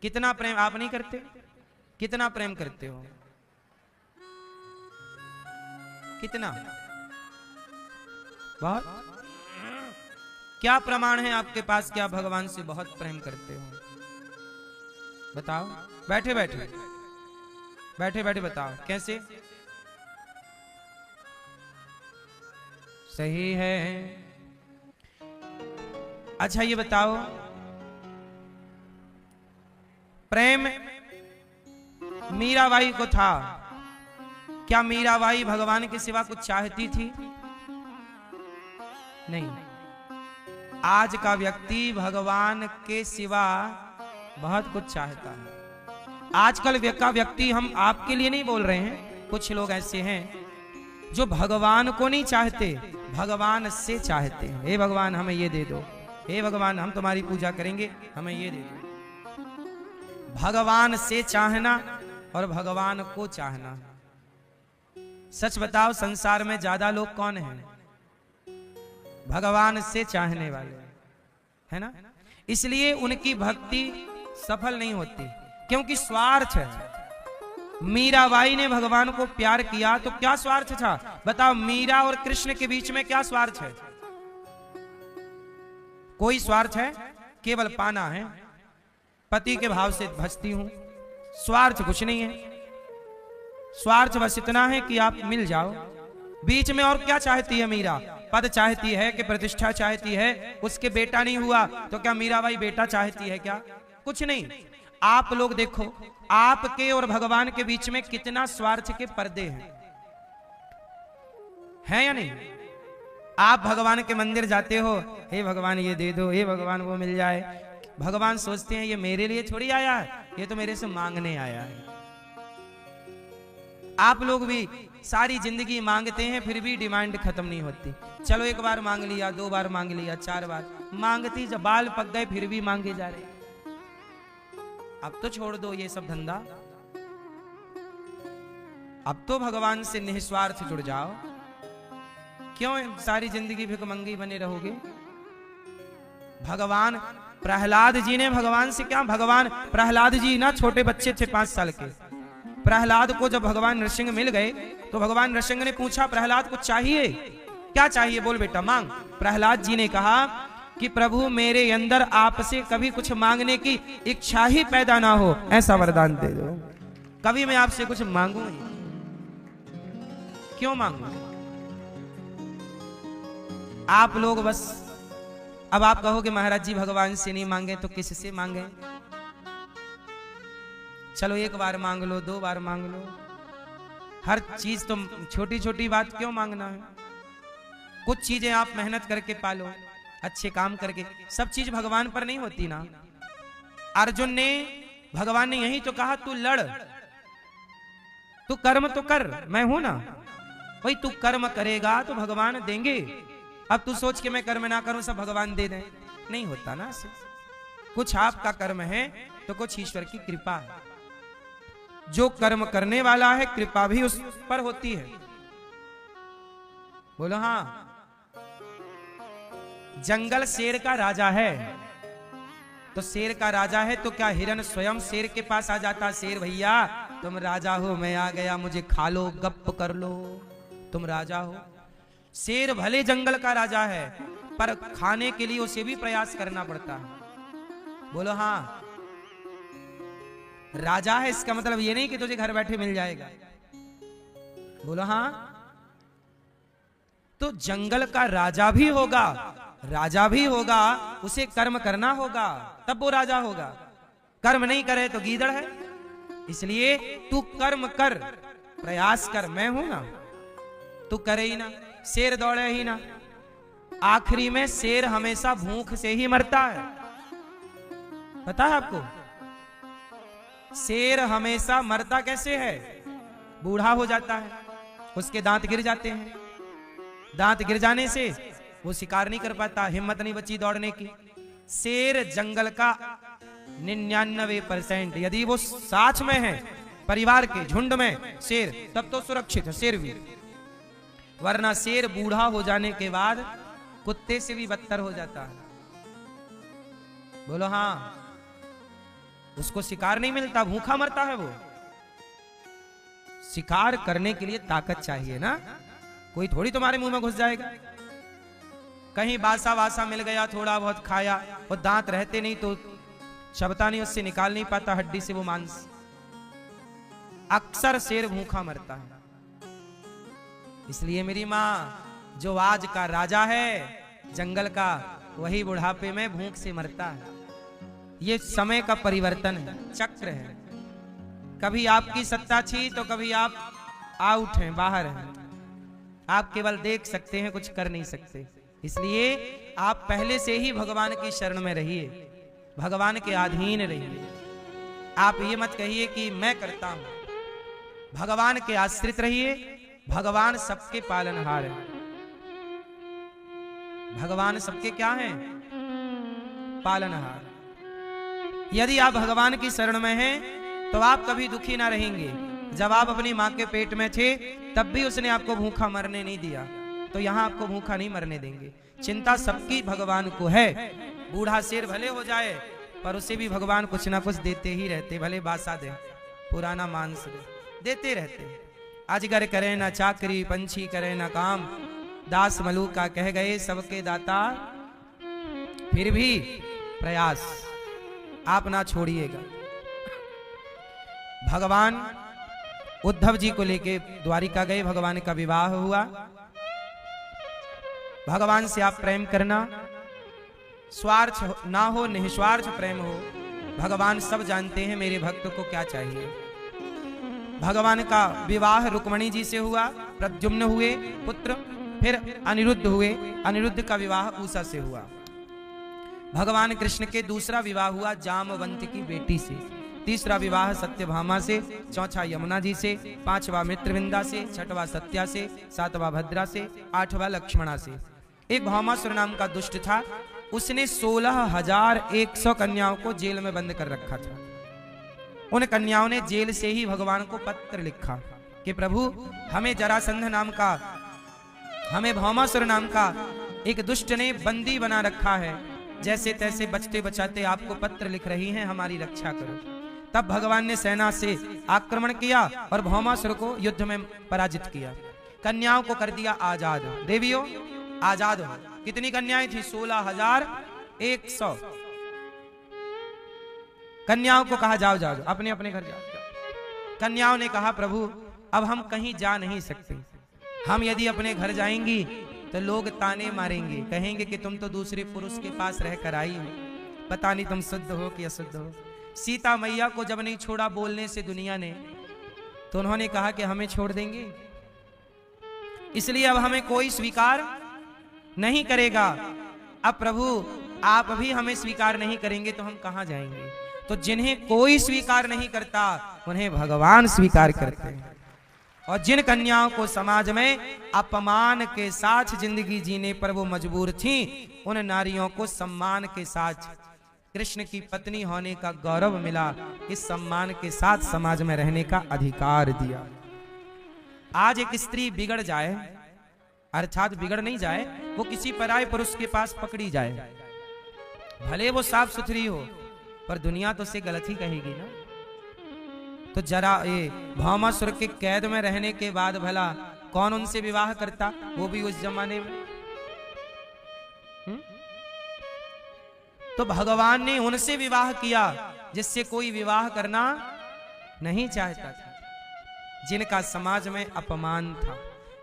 कितना प्रेम? आप नहीं करते? कितना प्रेम करते हो? कितना? बहुत? क्या प्रमाण है आपके पास कि आप भगवान से बहुत प्रेम करते हो? बताओ। बैठे बैठे बताओ कैसे? सही है। अच्छा ये बताओ, प्रेम मीराबाई को था, क्या मीराबाई भगवान के सिवा कुछ चाहती थी? नहीं। आज का व्यक्ति भगवान के सिवा बहुत कुछ चाहता है। आजकल का व्यक्ति, हम आपके लिए नहीं बोल रहे हैं, कुछ लोग ऐसे हैं जो भगवान को नहीं चाहते, भगवान से चाहते हैं। हे भगवान हमें ये दे दो, हे भगवान हम तुम्हारी पूजा करेंगे, हमें ये दे दो। भगवान से चाहना और भगवान को चाहना। सच बताओ, संसार में ज्यादा लोग कौन हैं? भगवान से चाहने वाले, है ना? इसलिए उनकी भक्ति सफल नहीं होती, क्योंकि स्वार्थ है। मीराबाई ने भगवान को प्यार किया तो क्या स्वार्थ था? बताओ, मीरा और कृष्ण के बीच में क्या स्वार्थ है? कोई स्वार्थ है? केवल पाना है। पति के भाव से भजती हूं, स्वार्थ कुछ नहीं है। स्वार्थ बस इतना है कि आप मिल जाओ। बीच में और क्या चाहती है मीरा? पद चाहती है कि प्रतिष्ठा चाहती है? उसके बेटा नहीं हुआ तो क्या मीराबाई बेटा चाहती है क्या? कुछ नहीं। आप लोग देखो, आपके और भगवान के बीच में कितना स्वार्थ के पर्दे हैं या नहीं? आप भगवान के मंदिर जाते हो, हे भगवान ये दे दो, हे भगवान वो मिल जाए। भगवान सोचते हैं ये मेरे लिए थोड़ी आया है, ये तो मेरे से मांगने आया है। आप लोग भी सारी जिंदगी मांगते हैं, फिर भी डिमांड खत्म नहीं होती। चलो एक बार मांग लिया, 2 बार मांग लिया, 4 बार मांगती, जब बाल पक गए फिर भी मांगे जा रहे। अब तो छोड़ दो ये सब धंधा, अब तो भगवान से निस्वार्थ जुड़ जाओ। क्यों सारी जिंदगी भिखमंगी बने रहोगे? भगवान, प्रहलाद जी ने भगवान से क्या, भगवान प्रहलाद जी ना छोटे बच्चे थे 5 साल के। प्रहलाद को जब भगवान नृसिंह मिल गए तो भगवान नृसिंह ने पूछा, प्रहलाद कुछ चाहिए? क्या चाहिए? बोल बेटा मांग। प्रहलाद जी ने कहा कि प्रभु मेरे अंदर आपसे कभी कुछ मांगने की इच्छा ही पैदा ना हो, ऐसा वरदान दे दो। कभी मैं आपसे कुछ मांगू ही क्यों मांगू? आप लोग बस, अब आप कहोगे महाराज जी भगवान से नहीं मांगे तो किससे मांगे? चलो 1 बार मांग लो, 2 बार मांग लो। हर चीज तो छोटी छोटी बात क्यों मांगना है? कुछ चीजें आप मेहनत करके पालो, अच्छे काम करके। सब चीज भगवान पर नहीं होती ना। अर्जुन ने, भगवान ने यही तो कहा तू लड़, तू कर्म तो कर, मैं हूं ना। वही तू कर्म करेगा तो भगवान देंगे। अब तू सोच के मैं कर्म ना करूं सब भगवान दे दें, नहीं होता ना। कुछ आपका कर्म है तो कुछ ईश्वर की कृपा है। जो कर्म करने वाला है कृपा भी उस पर होती है। बोलो हाँ। जंगल शेर का राजा है, तो शेर का राजा है तो क्या हिरन स्वयं शेर के पास आ जाता? शेर भैया तुम राजा हो, मैं आ गया, मुझे खा लो, गप कर लो, तुम राजा हो। शेर भले जंगल का राजा है, पर खाने के लिए उसे भी प्रयास करना पड़ता है। बोलो हाँ। राजा है इसका मतलब ये नहीं कि तुझे घर बैठे मिल जाएगा। बोलो हाँ। तो जंगल का राजा भी होगा, राजा भी होगा, उसे कर्म करना होगा तब वो राजा होगा। कर्म नहीं करे तो गीदड़ है। इसलिए तू कर्म कर, प्रयास कर। मैं हूं ना, तू करे ही ना, शेर दौड़े ही ना। आखिरी में शेर हमेशा भूख से ही मरता है। पता है आपको? शेर हमेशा मरता कैसे है? बूढ़ा हो जाता है, उसके दांत गिर जाते हैं। दांत गिर जाने से वो शिकार नहीं कर पाता, हिम्मत नहीं बची दौड़ने की। शेर जंगल का 99% यदि वो साथ में है, परिवार के झुंड में शेर, तब तो सुरक्षित है शेर भी। वरना शेर बूढ़ा हो जाने के बाद कुत्ते से भी बदतर हो जाता है। बोलो हाँ। उसको शिकार नहीं मिलता, भूखा मरता है वो। शिकार करने के लिए ताकत चाहिए ना, कोई थोड़ी तुम्हारे मुंह में घुस जाएगा। कहीं बासा वासा मिल गया, थोड़ा बहुत खाया, और दांत रहते नहीं तो चबता नहीं, उससे निकाल नहीं पाता हड्डी से वो मांस। अक्सर शेर भूखा मरता है। इसलिए मेरी माँ, जो आज का राजा है जंगल का, वही बुढ़ापे में भूख से मरता है। ये समय का परिवर्तन है, चक्र है। कभी आपकी सत्ता थी तो कभी आप आउट हैं, बाहर हैं। आप केवल देख सकते हैं, कुछ कर नहीं सकते। इसलिए आप पहले से ही भगवान की शरण में रहिए, भगवान के अधीन रहिए। आप ये मत कहिए कि मैं करता हूं। भगवान के आश्रित रहिए। भगवान सबके पालनहार है। भगवान सबके क्या हैं? पालनहार। यदि आप भगवान की शरण में हैं तो आप कभी दुखी ना रहेंगे। जब आप अपनी मां के पेट में थे तब भी उसने आपको भूखा मरने नहीं दिया, तो यहां आपको भूखा नहीं मरने देंगे। चिंता सबकी भगवान को है। बूढ़ा शेर भले हो जाए पर उसे भी भगवान कुछ ना कुछ देते ही रहते। भले बासा दे, पुराना मांस देते रहते। अजगर करे ना चाकरी, पंछी करे ना काम, दास मलूका कह गए सबके दाता, फिर भी प्रयास आप ना छोड़िएगा। भगवान उद्धव जी को लेके द्वारिका गए, भगवान का विवाह हुआ। भगवान से आप प्रेम करना, स्वार्थ ना हो, निस्वार्थ प्रेम हो। भगवान सब जानते हैं मेरे भक्त को क्या चाहिए। भगवान का विवाह रुक्मणी जी से हुआ, प्रद्युम्न हुए पुत्र, फिर अनिरुद्ध हुए, अनिरुद्ध का विवाह उषा से हुआ। भगवान कृष्ण के दूसरा विवाह हुआ जामवंत की बेटी से, तीसरा विवाह सत्यभामा से, चौथा यमुना जी से, पांचवा मित्रविंदा से, छठवां सत्या से, सातवां भद्रा से, आठवां लक्ष्मणा से। एक भौमासुर नाम का दुष्ट था, उसने 16,100 कन्याओं को जेल में बंद कर रखा था। उन कन्याओं ने जेल से ही भगवान को पत्र लिखा कि प्रभु हमें जरासंध नाम का, हमें भौमासुर नाम का एक दुष्ट ने बंदी बना रखा है, जैसे तैसे बचते बचाते आपको पत्र लिख रही हैं, हमारी रक्षा करो। तब भगवान ने सेना से आक्रमण किया और भौमासुर को युद्ध में पराजित किया। कन्याओं को कर दिया आजाद। देवियों आजाद हो। कितनी कन्याएं थी? 16,100 कन्याओं को कहा जाओ जाओ, अपने अपने घर जाओ। कन्याओं ने कहा प्रभु अब हम कहीं जा नहीं सकते, हम यदि अपने घर जाएंगी तो लोग ताने मारेंगे, कहेंगे कि तुम तो दूसरे पुरुष के पास रहकर आई हो, पता नहीं तुम शुद्ध हो कि अशुद्ध हो। सीता मैया को जब नहीं छोड़ा बोलने से दुनिया ने, तो उन्होंने कहा कि हमें छोड़ देंगे, इसलिए अब हमें कोई स्वीकार नहीं करेगा। अब प्रभु आप भी हमें स्वीकार नहीं करेंगे तो हम कहां जाएंगे? तो जिन्हें कोई स्वीकार नहीं करता उन्हें भगवान स्वीकार करते हैं। और जिन कन्याओं को समाज में अपमान के साथ जिंदगी जीने पर वो मजबूर थीं, उन नारियों को सम्मान के साथ कृष्ण की पत्नी होने का गौरव मिला। इस सम्मान के साथ समाज में रहने का अधिकार दिया। आज एक स्त्री बिगड़ जाए, अर्थात बिगड़ नहीं जाए, वो किसी पराये पुरुष के पास पकड़ी जाए, भले वो साफ सुथरी हो, पर दुनिया तो उसे गलत ही कहेगी ना। तो जरा ये भौमासुर के कैद में रहने के बाद भला कौन उनसे विवाह करता, वो भी उस जमाने में? तो भगवान ने उनसे विवाह किया जिससे कोई विवाह करना नहीं चाहता था, जिनका समाज में अपमान था।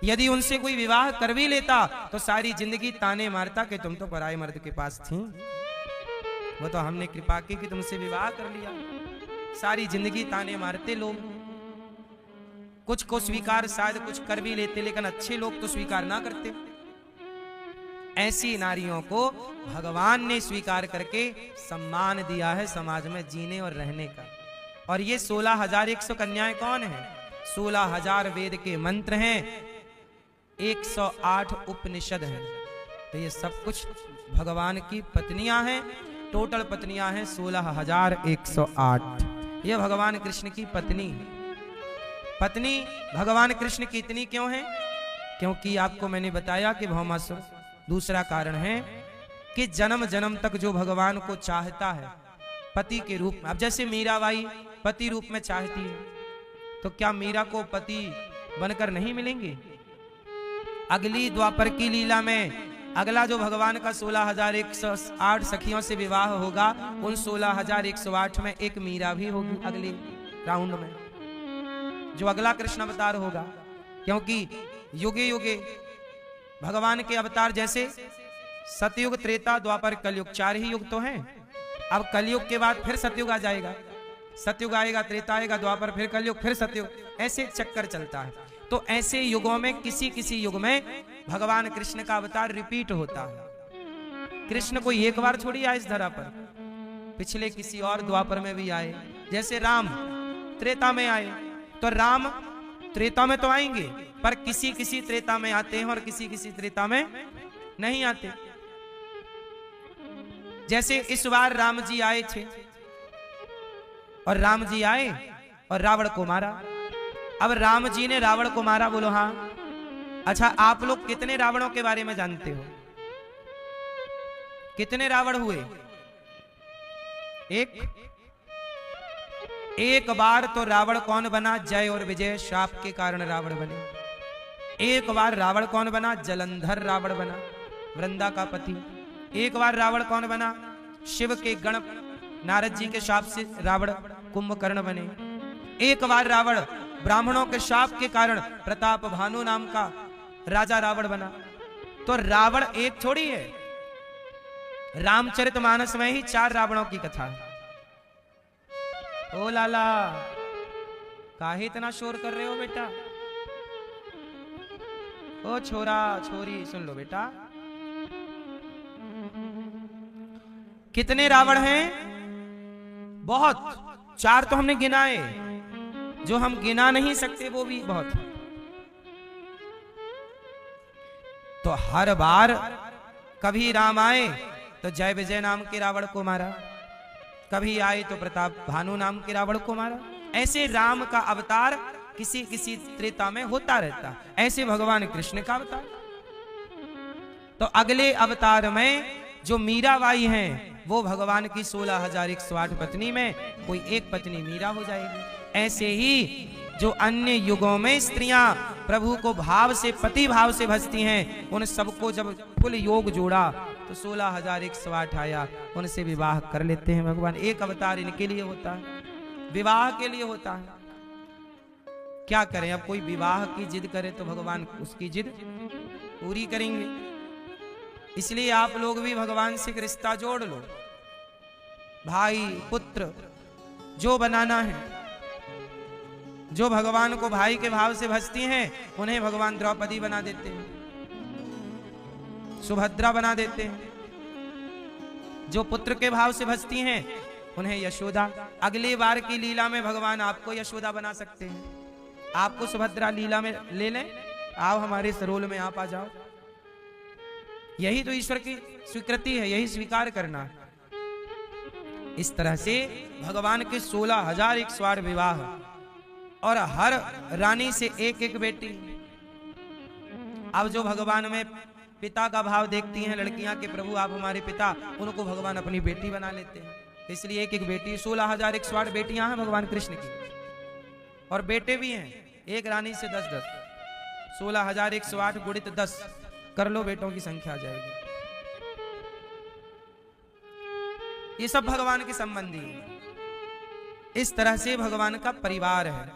यदि उनसे कोई विवाह कर भी लेता तो सारी जिंदगी ताने मारता कि तुम तो पराये मर्द के पास थी, वो तो हमने कृपा की कि तुमसे विवाह कर लिया। सारी जिंदगी ताने मारते लोग। कुछ को स्वीकार शायद कुछ कर भी लेते, लेकिन अच्छे लोग तो स्वीकार ना करते। ऐसी नारियों को भगवान ने स्वीकार करके सम्मान दिया है समाज में जीने और रहने का। और ये 16,100 कन्याएं कौन है? 16,000 वेद के मंत्र हैं, 108 उपनिषद हैं। तो ये सब कुछ भगवान की पत्नियां हैं। टोटल पत्नियां हैं 16,108। ये भगवान कृष्ण की पत्नी है। पत्नी भगवान कृष्ण की इतनी क्यों है? क्योंकि आपको मैंने बताया कि भौमासुर। दूसरा कारण है कि जन्म जन्म तक जो भगवान को चाहता है पति के रूप में, अब जैसे मीराबाई पति रूप में चाहती है, तो क्या मीरा को पति बनकर नहीं मिलेंगे? अगली द्वापर की लीला में अगला जो भगवान का 16,108 सखियों से विवाह होगा, उन 16,108 में एक मीरा भी होगी अगले राउंड में, जो अगला कृष्ण अवतार होगा। क्योंकि युगे युगे भगवान के अवतार जैसे सतयुग, त्रेता, द्वापर, कलयुग, 4 ही युग तो हैं। अब कलयुग के बाद फिर सतयुग आ जाएगा, सतयुग आएगा, त्रेता आएगा, द्वापर, फिर कलयुग, फिर सतयुग, ऐसे चक्कर चलता है। तो ऐसे युगों में किसी किसी युग में भगवान कृष्ण का अवतार रिपीट होता है। कृष्ण कोई एक बार छोड़ी आए इस धरा पर, पिछले किसी और द्वापर में भी आए। जैसे राम त्रेता में आए, तो राम त्रेता में तो आएंगे, पर किसी किसी त्रेता में आते हैं और किसी किसी त्रेता में नहीं आते। जैसे इस बार राम जी आए थे, और राम जी आए और रावण को मारा। अब राम जी ने रावण को मारा, बोलो हाँ। अच्छा, आप लोग कितने रावणों के बारे में जानते हो? कितने रावण हुए? एक बार तो रावण कौन बना? जय और विजय श्राप के कारण रावण बने। एक बार रावण कौन बना? जलंधर रावण बना, वृंदा का पति। एक बार रावण कौन बना? शिव के गण नारद जी के शाप से रावण कुंभकर्ण बने। एक बार रावण ब्राह्मणों के शाप के कारण प्रताप भानु नाम का राजा रावण बना। तो रावण एक थोड़ी है, रामचरितमानस में ही 4 रावणों की कथा है। ओ लाला, काहे इतना शोर कर रहे हो बेटा? ओ छोरा छोरी, सुन लो बेटा। कितने रावण हैं? बहुत। 4 तो हमने गिनाए, जो हम गिना नहीं सकते वो भी बहुत। तो हर बार कभी राम आए तो जय विजय नाम के रावण को मारा, कभी आए तो प्रताप भानु नाम के रावण को मारा। ऐसे राम का अवतार किसी किसी त्रेता में होता रहता। ऐसे भगवान कृष्ण का अवतार। तो अगले अवतार में जो मीराबाई हैं, वो भगवान की 16,108 पत्नी में कोई एक पत्नी मीरा हो जाएगी। ऐसे ही जो अन्य युगों में स्त्रियां प्रभु को भाव से, पति भाव से भजती हैं, उन सबको जब कुल योग जोड़ा तो 16,108 आया, उनसे विवाह कर लेते हैं भगवान। एक अवतार इनके लिए होता है, विवाह के लिए होता है। क्या करें, अब कोई विवाह की जिद करे तो भगवान उसकी जिद पूरी करेंगे। इसलिए आप लोग भी भगवान से एक रिश्ता जोड़ लो। भाई पुत्र जो बनाना है, जो भगवान को भाई के भाव से भजती हैं, उन्हें भगवान द्रौपदी बना देते हैं, सुभद्रा बना देते हैं। जो पुत्र के भाव से भजती हैं, उन्हें यशोदा। अगली बार की लीला में भगवान आपको यशोदा बना सकते हैं। आपको सुभद्रा लीला में ले लें, आओ हमारे सरोल में आप आ जाओ। यही तो ईश्वर की स्वीकृति है, यही स्वीकार करना। इस तरह से भगवान के 16,108 विवाह, और हर रानी से एक एक बेटी। अब जो भगवान में पिता का भाव देखती हैं लड़कियां के प्रभु आप हमारे पिता, उनको भगवान अपनी बेटी बना लेते हैं। इसलिए एक एक बेटी, 16,108 बेटियां हैं भगवान कृष्ण की, और बेटे भी हैं। एक रानी से 10-10, 16,108 गुणित 10 कर लो, बेटों की संख्या आ जाएगी। ये सब भगवान के संबंधी है। इस तरह से भगवान का परिवार है।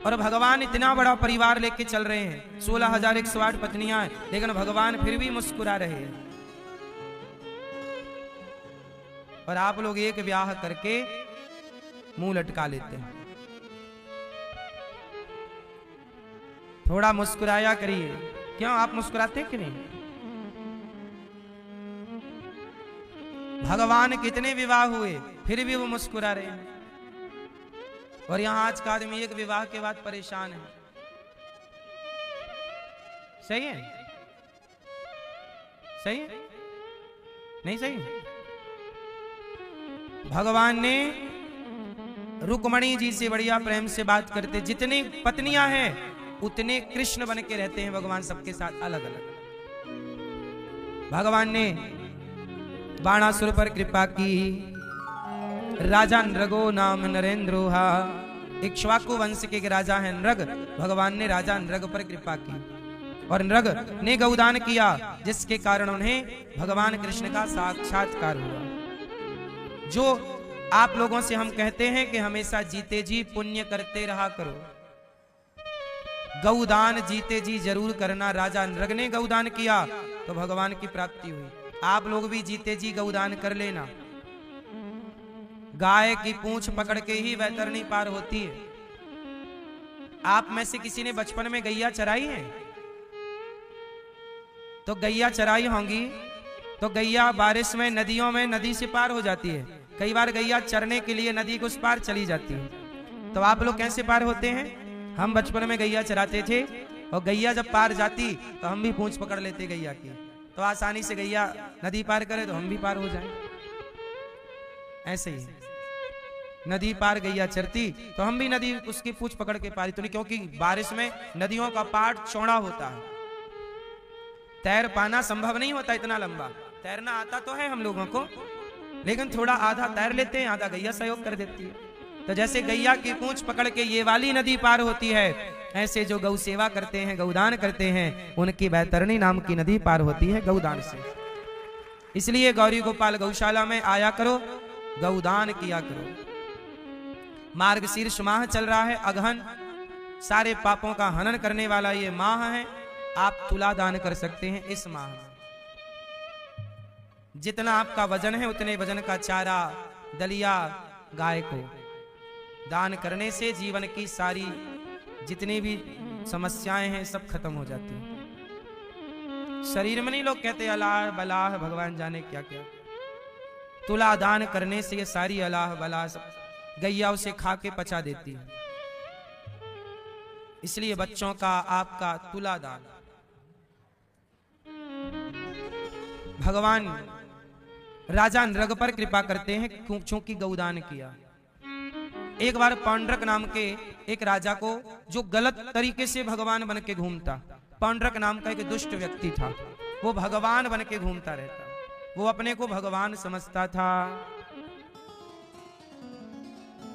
और भगवान इतना बड़ा परिवार लेके चल रहे हैं, 16,108 पत्नियां हैं, लेकिन भगवान फिर भी मुस्कुरा रहे हैं। और आप लोग एक ब्याह करके मुंह लटका लेते हैं। थोड़ा मुस्कुराया करिए। क्यों आप मुस्कुराते हैं कि नहीं? भगवान कितने विवाह हुए फिर भी वो मुस्कुरा रहे हैं। और यहां आज का आदमी एक विवाह के बाद परेशान है। सही है? सही है? नहीं सही? भगवान ने रुक्मणी जी से बढ़िया प्रेम से बात करते। जितनी पत्नियां हैं उतने कृष्ण बन के रहते हैं भगवान, सबके साथ अलग अलग। भगवान ने बाणासुर पर कृपा की। राजा नृगो नाम नरेंद्रोहा, इक्ष्वाकु वंश के राजा हैं नृग। भगवान ने राजा नृग पर कृपा की और नृग ने गौदान किया, जिसके कारण उन्हें भगवान कृष्ण का साक्षात्कार हुआ। जो आप लोगों से हम कहते हैं कि हमेशा जीते जी पुण्य करते रहा करो, गौदान जीते जी जरूर करना। राजा नृग ने गौदान किया तो भगवान की प्राप्ति हुई। आप लोग भी जीते जी गौदान कर लेना। गाय की पूंछ पकड़ के ही वैतरणी पार होती है। आप में से किसी ने बचपन में गैया चराई है? तो गैया चराई होंगी तो गैया बारिश में नदियों में नदी से पार हो जाती है। कई बार गैया चरने के लिए नदी के उस पार चली जाती है। तो आप लोग कैसे पार होते हैं? हम बचपन में गैया चराते थे और गैया जब पार जाती तो हम भी पूंछ पकड़ लेते गैया की, तो आसानी से गैया नदी पार करे तो हम भी पार हो जाएं। ऐसे ही नदी पार गैया चरती तो हम भी नदी उसकी पूंछ पकड़ के पारी तो नहीं, क्योंकि बारिश में नदियों का पाट चौड़ा होता है, तैर पाना संभव नहीं होता इतना लंबा। तैरना आता तो है हम लोगों को, लेकिन थोड़ा आधा तैर लेते हैं, आधा गैया सहयोग कर देती है। तो जैसे गैया की पूंछ पकड़ के ये वाली नदी पार होती है, ऐसे जो गौ सेवा करते हैं, गौदान करते हैं, उनकी बैतरणी नाम की नदी पार होती है गौदान से। इसलिए गौरी गोपाल गौशाला में आया करो, गौदान किया करो। मार्गशीर्ष माह चल रहा है, अगहन, सारे पापों का हनन करने वाला ये माह है। आप तुला दान कर सकते हैं इस माह में। जितना आपका वजन है उतने वजन का चारा, दलिया गाय को दान करने से जीवन की सारी जितनी भी समस्याएं हैं सब खत्म हो जाती हैं। शरीर में नहीं, लोग कहते अलाह बलाह भगवान जाने क्या क्या। तुला दान करने से ये सारी अलाह बलाह सब गैया उसे खा के पचा देती है। इसलिए बच्चों का आपका तुला दान। भगवान राजा नृग पर कृपा करते हैं क्योंकि गौदान किया। एक बार पांडरक नाम के एक राजा को, जो गलत तरीके से भगवान बन के घूमता, पांडरक नाम का एक दुष्ट व्यक्ति था, वो भगवान बन के घूमता रहता, वो अपने को भगवान समझता था।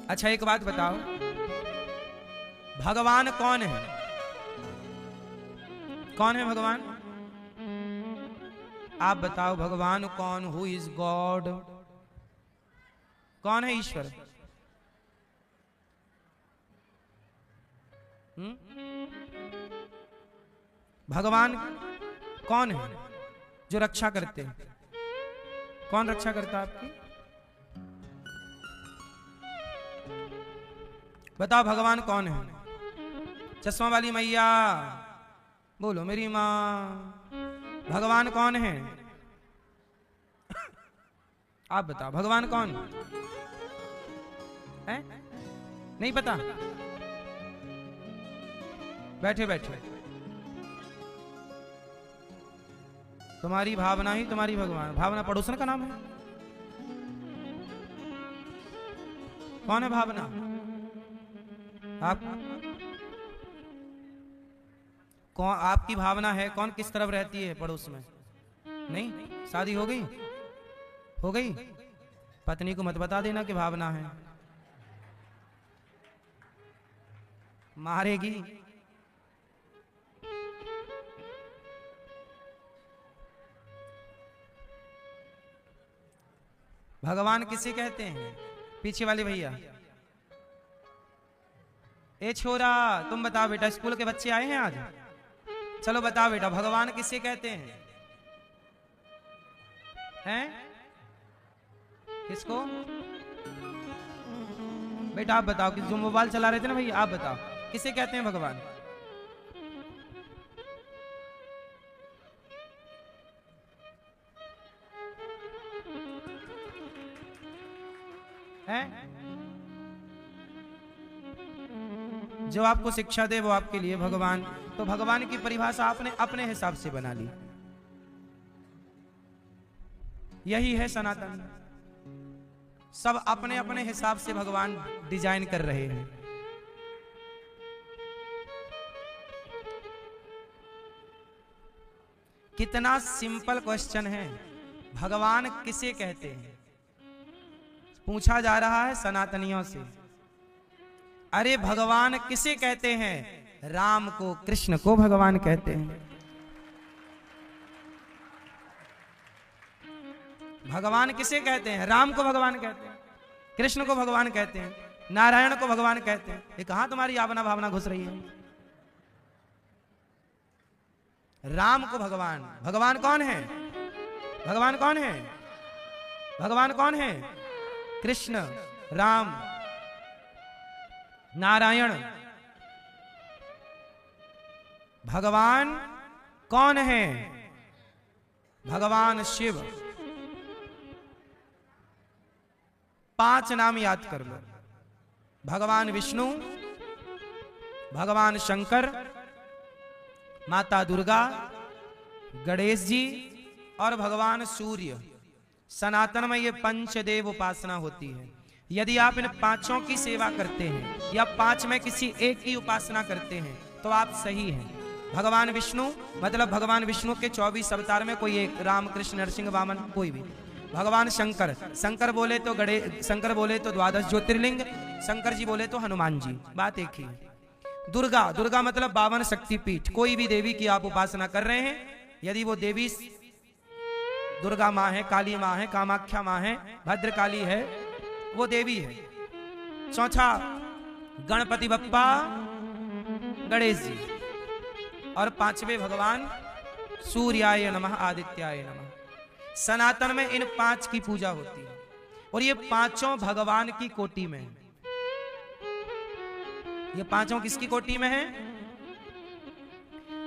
अच्छा एक बात बताओ, भगवान कौन है? कौन है भगवान? आप बताओ भगवान कौन? Who is God? कौन है ईश्वर? भगवान कौन है जो रक्षा करते हैं? कौन रक्षा करता है आपकी? बताओ भगवान कौन है? चश्मा वाली मैया बोलो मेरी माँ, भगवान कौन है? आप बताओ भगवान कौन है? नहीं पता? बैठे बैठे तुम्हारी भावना ही तुम्हारी भगवान। भावना पड़ोसन का नाम है। कौन है भावना? आप कौन? आपकी भावना है कौन? किस तरफ रहती है? पड़ोस में? नहीं? शादी हो गई? हो गई? पत्नी को मत बता देना कि भावना है, मारेगी। भगवान किसे कहते हैं? पीछे वाले भैया, ए छोरा तुम बताओ बेटा, स्कूल के बच्चे आए हैं आज, चलो बताओ बेटा, भगवान किसे कहते हैं? हैं? किसको? बेटा आप बताओ, कि जो मोबाइल चला रहे थे ना भैया, आप बताओ किसे कहते हैं भगवान? हैं? जो आपको शिक्षा दे वो आपके लिए भगवान। तो भगवान की परिभाषा आपने अपने हिसाब से बना ली, यही है सनातन। सब अपने अपने हिसाब से भगवान डिजाइन कर रहे हैं। कितना सिंपल क्वेश्चन है, भगवान किसे कहते हैं? पूछा जा रहा है सनातनियों से। अरे भगवान किसे कहते हैं? राम को, कृष्ण को भगवान कहते हैं। भगवान किसे कहते हैं? राम को भगवान कहते हैं, कृष्ण को भगवान कहते हैं, नारायण को भगवान कहते हैं। ये कहां तुम्हारी आवना भावना घुस रही है? राम को भगवान, भगवान कौन है? भगवान कौन है? भगवान कौन है? कृष्ण, राम, नारायण। भगवान कौन है? भगवान शिव। 5 नाम याद कर लो। भगवान विष्णु, भगवान शंकर, माता दुर्गा, गणेश जी और भगवान सूर्य। सनातन में ये पंचदेव उपासना होती है। यदि आप इन 5 की सेवा करते हैं या 5 में किसी एक की उपासना करते हैं तो आप सही हैं। भगवान विष्णु मतलब भगवान विष्णु के 24 अवतार में कोई एक, राम, कृष्ण, नरसिंह, वामन, कोई भी। भगवान शंकर, शंकर बोले तो शंकर बोले तो 12 ज्योतिर्लिंग, शंकर जी बोले तो हनुमान जी, बात एक ही। दुर्गा, दुर्गा मतलब 52 शक्तिपीठ। कोई भी देवी की आप उपासना कर रहे हैं, यदि वो देवी दुर्गा माँ है, काली माँ है, कामाख्या माँ है, भद्रकाली है, वो देवी है। चौथा गणपति बप्पा, गणेश जी। और 5वें भगवान सूर्याय नमः, आदित्याय नमः। सनातन में इन 5 की पूजा होती है और ये 5 भगवान की कोटि में है। ये 5 किसकी कोटि में है?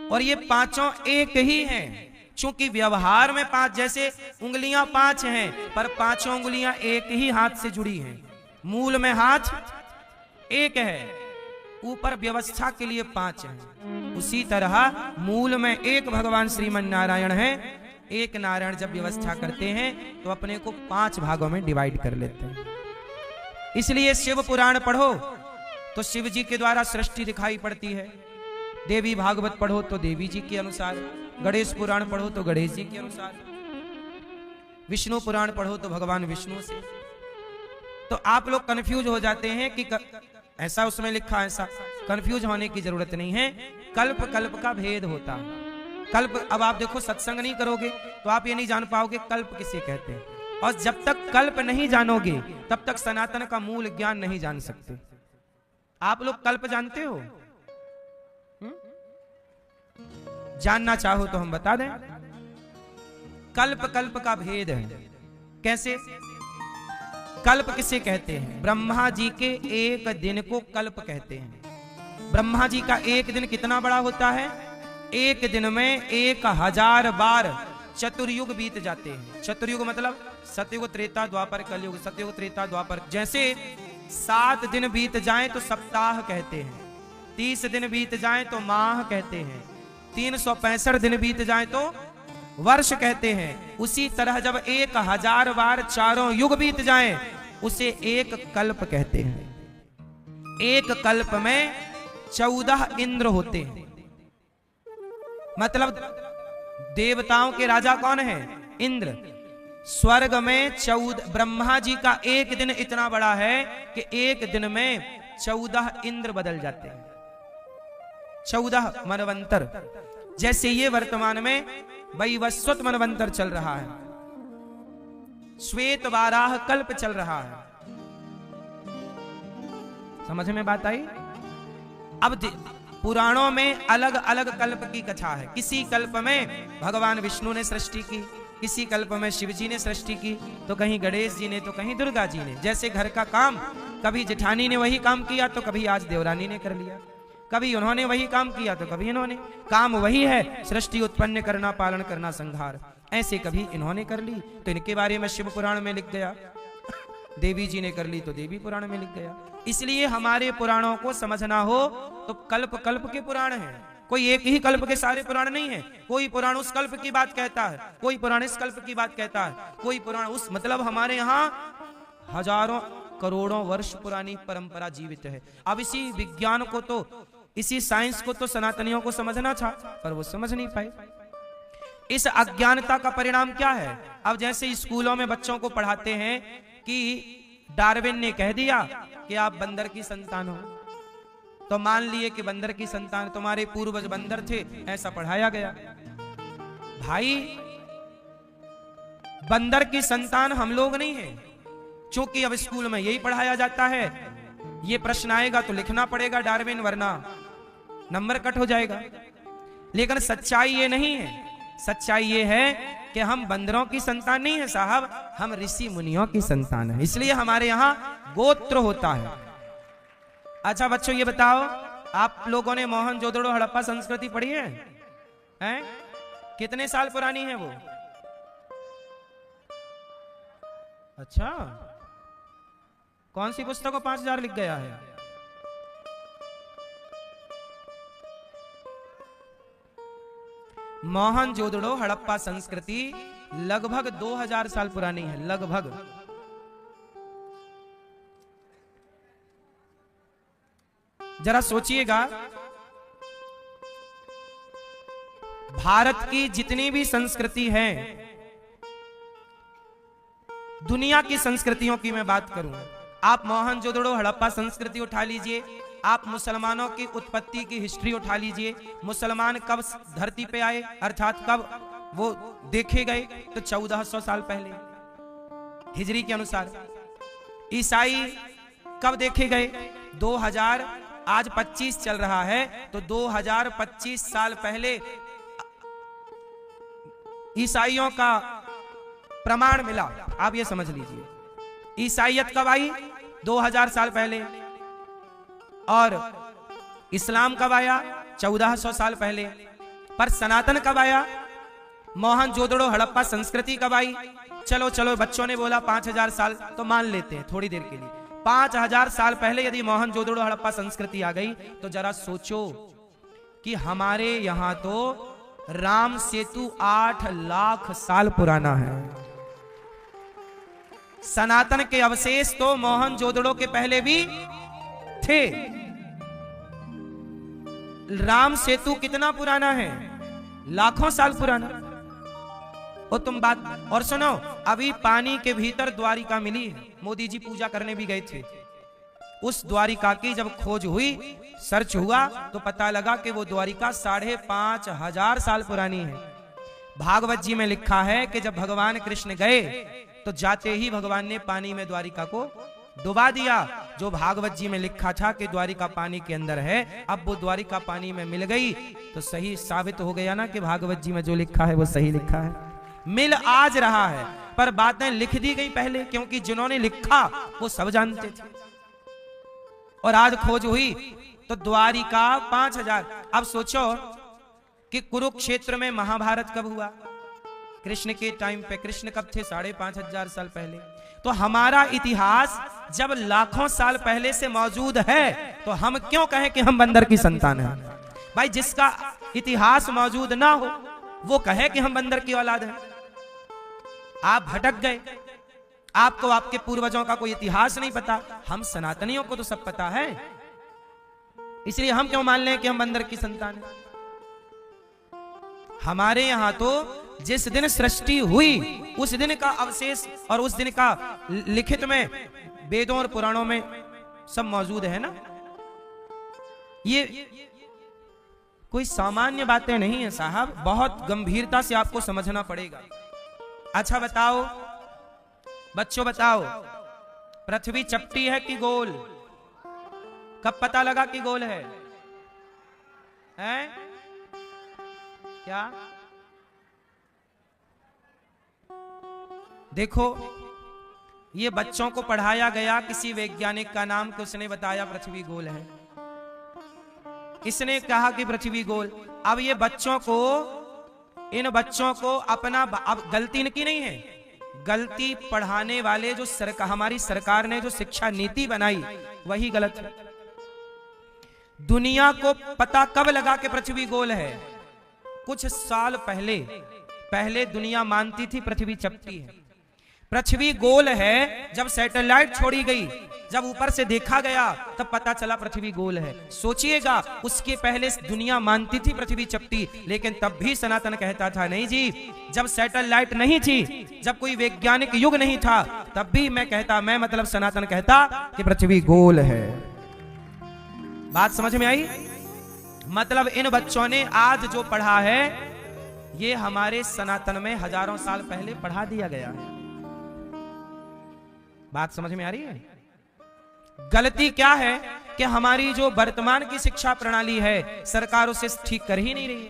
और ये 5 एक ही हैं। चूंकि व्यवहार में 5, जैसे उंगलियां 5 हैं पर 5 उंगलियां एक ही हाथ से जुड़ी हैं। मूल में हाथ एक है, ऊपर व्यवस्था के लिए 5 हैं। उसी तरह मूल में एक भगवान श्रीमन नारायण है। एक नारायण जब व्यवस्था करते हैं तो अपने को 5 भागों में डिवाइड कर लेते हैं। इसलिए शिव पुराण पढ़ो तो शिव जी के द्वारा सृष्टि दिखाई पड़ती है। देवी भागवत पढ़ो तो देवी जी के अनुसार, गणेश पुराण पढ़ो तो गणेश जी के अनुसार, विष्णु पुराण पढ़ो तो भगवान विष्णु से। तो आप लोग कंफ्यूज हो जाते हैं कि ऐसा उसमें लिखा, ऐसा। कंफ्यूज होने की जरूरत नहीं है। कल्प कल्प का भेद होता है। कल्प, अब आप देखो सत्संग नहीं करोगे तो आप ये नहीं जान पाओगे कल्प किसे कहते हैं। और जब तक कल्प नहीं जानोगे तब तक सनातन का मूल ज्ञान नहीं जान सकते। आप लोग कल्प जानते हो? जानना चाहो तो हम बता दें। कल्प कल्प का भेद है। कैसे? कल्प किसे कहते हैं? ब्रह्मा जी के एक दिन को कल्प कहते हैं। ब्रह्मा जी का एक दिन कितना बड़ा होता है? एक दिन में 1000 बार चतुर्युग बीत जाते हैं। चतुर्युग मतलब सतयुग, त्रेता, द्वापर, कलयुग। सतयुग, त्रेता, द्वापर। जैसे 7 दिन बीत जाएं तो सप्ताह कहते हैं, 30 दिन बीत जाएं तो माह कहते हैं, 365 दिन बीत जाएं तो वर्ष कहते हैं। उसी तरह जब 1000 बार चारों युग बीत जाएं उसे एक कल्प कहते हैं। एक कल्प में 14 इंद्र होते हैं। मतलब देवताओं के राजा कौन है? इंद्र। स्वर्ग में 14, ब्रह्मा जी का एक दिन इतना बड़ा है कि एक दिन में 14 इंद्र बदल जाते हैं। 14 मनवंतर। जैसे ये वर्तमान में वैवस्वत मनवंतर चल रहा है। श्वेत वाराह कल्प चल रहा है। समझ में बात आई? अब पुराणों में अलग अलग कल्प की कथा है। किसी कल्प में भगवान विष्णु ने सृष्टि की, किसी कल्प में शिव जी ने सृष्टि की, तो कहीं गणेश जी ने, तो कहीं दुर्गा जी ने। जैसे घर का काम कभी जेठानी ने वही काम किया तो कभी आज देवरानी ने कर लिया, कभी उन्होंने वही काम किया तो कभी इन्होंने। काम वही है, सृष्टि उत्पन्न करना, पालन करना, संहार। ऐसे कभी इन्होंने कर ली तो इनके बारे में शिव पुराण में लिख गया, देवी जी ने कर ली तो देवी पुराण में लिख गया। इसलिए हमारे पुराणों को समझना हो तो कल्प कल्प के पुराण हैं। कोई एक ही कल्प के सारे पुराण नहीं है। कोई पुराण उस कल्प की बात कहता है, कोई पुराण इस कल्प की बात कहता है, कोई पुराण उस, मतलब हमारे यहाँ हजारों करोड़ों वर्ष पुरानी परंपरा जीवित है। अब इसी विज्ञान को तो, इसी साइंस को तो सनातनियों को समझना था, पर वो समझ नहीं पाए। इस अज्ञानता का परिणाम क्या है? अब जैसे स्कूलों में बच्चों को पढ़ाते हैं कि डार्विन ने कह दिया कि आप बंदर की संतान हो, तो मान लिए कि बंदर की संतान, तुम्हारे पूर्वज बंदर थे, ऐसा पढ़ाया गया। भाई बंदर की संतान हम लोग नहीं है, क्योंकि अब स्कूल में यही पढ़ाया जाता है। ये प्रश्न आएगा तो लिखना पड़ेगा डार्विन, वरना नंबर कट हो जाएगा। लेकिन सच्चाई ये नहीं है। सच्चाई ये है कि हम बंदरों की संतान नहीं है साहब, हम ऋषि मुनियों की संतान है। इसलिए हमारे यहां गोत्र होता है। अच्छा बच्चों ये बताओ, आप लोगों ने मोहनजोदड़ो हड़प्पा संस्कृति पढ़ी है? हैं? कितने साल पुरानी है वो? अच्छा, कौन सी पुस्तक को 5000 लिख गया है? मोहनजोदड़ो हड़प्पा संस्कृति लगभग 2000 साल पुरानी है, लगभग। जरा सोचिएगा, भारत की जितनी भी संस्कृति है, दुनिया की संस्कृतियों की मैं बात करूं, आप मोहनजोदड़ो हड़प्पा संस्कृति उठा लीजिए, आप मुसलमानों की उत्पत्ति की हिस्ट्री उठा लीजिए। मुसलमान कब धरती पे आए, अर्थात कब वो देखे गए, तो 1400 साल पहले हिजरी के अनुसार। ईसाई कब देखे गए? 2000, आज 25 चल रहा है, तो 2025 साल पहले ईसाइयों का प्रमाण मिला। आप ये समझ लीजिए, ईसाइयत कब आई? 2000 साल पहले। और इस्लाम कब आया? 1400 साल पहले। पर सनातन कब आया? मोहनजोदड़ो हड़प्पा संस्कृति कब आई? चलो चलो, बच्चों ने बोला 5000 साल, तो मान लेते हैं थोड़ी देर के लिए। 5000 साल पहले यदि मोहनजोदड़ो हड़प्पा संस्कृति आ गई, तो जरा सोचो कि हमारे यहां तो राम सेतु 8 लाख साल पुराना है। सनातन के अवशेष तो मोहनजोदड़ो के पहले भी थे। राम सेतु कितना पुराना है? लाखों साल पुराना। और तुम बात और सुनो, अभी पानी के भीतर द्वारिका मिली है। मोदी जी पूजा करने भी गए थे। उस द्वारिका की जब खोज हुई, सर्च हुआ, तो पता लगा कि वो द्वारिका 5500 साल पुरानी है। भागवत जी में लिखा है कि जब भगवान कृष्ण गए तो जाते ही भगवान ने पानी में द्वारिका को डुबा दिया। जो भागवत जी में लिखा था कि द्वारिका पानी के अंदर है, अब वो द्वारिका पानी में मिल गई, तो सही साबित हो गया ना कि भागवत जी में जो लिखा है वो सही लिखा है। मिल आज रहा है, पर बातें लिख दी गई पहले, क्योंकि जिन्होंने लिखा वो सब जानते थे। और आज खोज हुई तो द्वारिका 5000। अब सोचो कि कुरुक्षेत्र में महाभारत कब हुआ? कृष्ण के टाइम पे। कृष्ण कब थे? 5500 साल पहले। तो हमारा इतिहास जब लाखों साल पहले से मौजूद है, तो हम क्यों कहें कि हम बंदर की संतान हैं? भाई जिसका इतिहास मौजूद ना हो वो कहे कि हम बंदर की औलाद हैं। आप भटक गए, आपको आपके पूर्वजों का कोई इतिहास नहीं पता। हम सनातनियों को तो सब पता है, इसलिए हम क्यों मान लें कि हम बंदर की संतान हैं? हमारे यहां तो जिस दिन सृष्टि हुई उस दिन का अवशेष और उस दिन का लिखित में वेदों और पुराणों में सब मौजूद है ना। ये कोई सामान्य बातें नहीं है साहब, बहुत गंभीरता से आपको समझना पड़ेगा। अच्छा बताओ, बच्चों बताओ, पृथ्वी चपटी है कि गोल? कब पता लगा कि गोल है? हैं? क्या? देखो, ये बच्चों को पढ़ाया गया किसी वैज्ञानिक का नाम कि उसने बताया पृथ्वी गोल है, इसने कहा कि पृथ्वी गोल। अब ये बच्चों को, इन बच्चों को अपना, अब गलती इनकी नहीं है, गलती पढ़ाने वाले जो हमारी सरकार ने जो शिक्षा नीति बनाई वही गलत है। दुनिया को पता कब लगा कि पृथ्वी गोल है? कुछ साल पहले दुनिया मानती थी पृथ्वी चपटी है। पृथ्वी गोल है जब सैटेलाइट छोड़ी गई, जब ऊपर से देखा गया तब पता चला पृथ्वी गोल है। सोचिएगा, उसके पहले दुनिया मानती थी पृथ्वी चपटी, लेकिन तब भी सनातन कहता था नहीं जी। जब सैटेलाइट नहीं थी, जब कोई वैज्ञानिक युग नहीं था, तब भी मैं मतलब सनातन कहता कि पृथ्वी गोल है। बात समझ में आई? मतलब इन बच्चों ने आज जो पढ़ा है ये हमारे सनातन में हजारों साल पहले पढ़ा दिया गया है। बात समझ में आ रही है? गलती क्या है कि हमारी जो वर्तमान की शिक्षा प्रणाली है सरकार उसे ठीक कर ही नहीं रही है।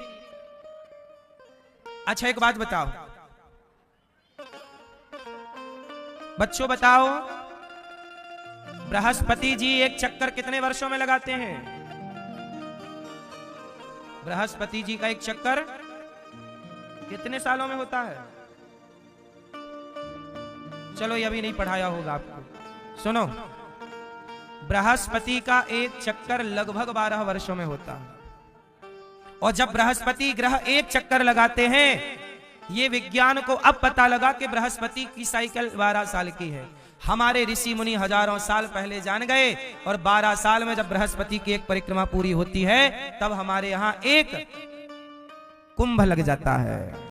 अच्छा, एक बात बताओ बच्चों, बताओ बृहस्पति जी एक चक्कर कितने वर्षों में लगाते हैं? बृहस्पति जी का एक चक्कर कितने सालों में होता है? चलो ये अभी नहीं पढ़ाया होगा आपको, सुनो। बृहस्पति का एक चक्कर लगभग 12 वर्षों में होता है। और जब बृहस्पति ग्रह एक चक्कर लगाते हैं, ये विज्ञान को अब पता लगा कि बृहस्पति की साइकिल 12 साल की है। हमारे ऋषि मुनि हजारों साल पहले जान गए, और 12 साल में जब बृहस्पति की एक परिक्रमा पूरी होती है तब हमारे यहां एक कुंभ लग जाता है।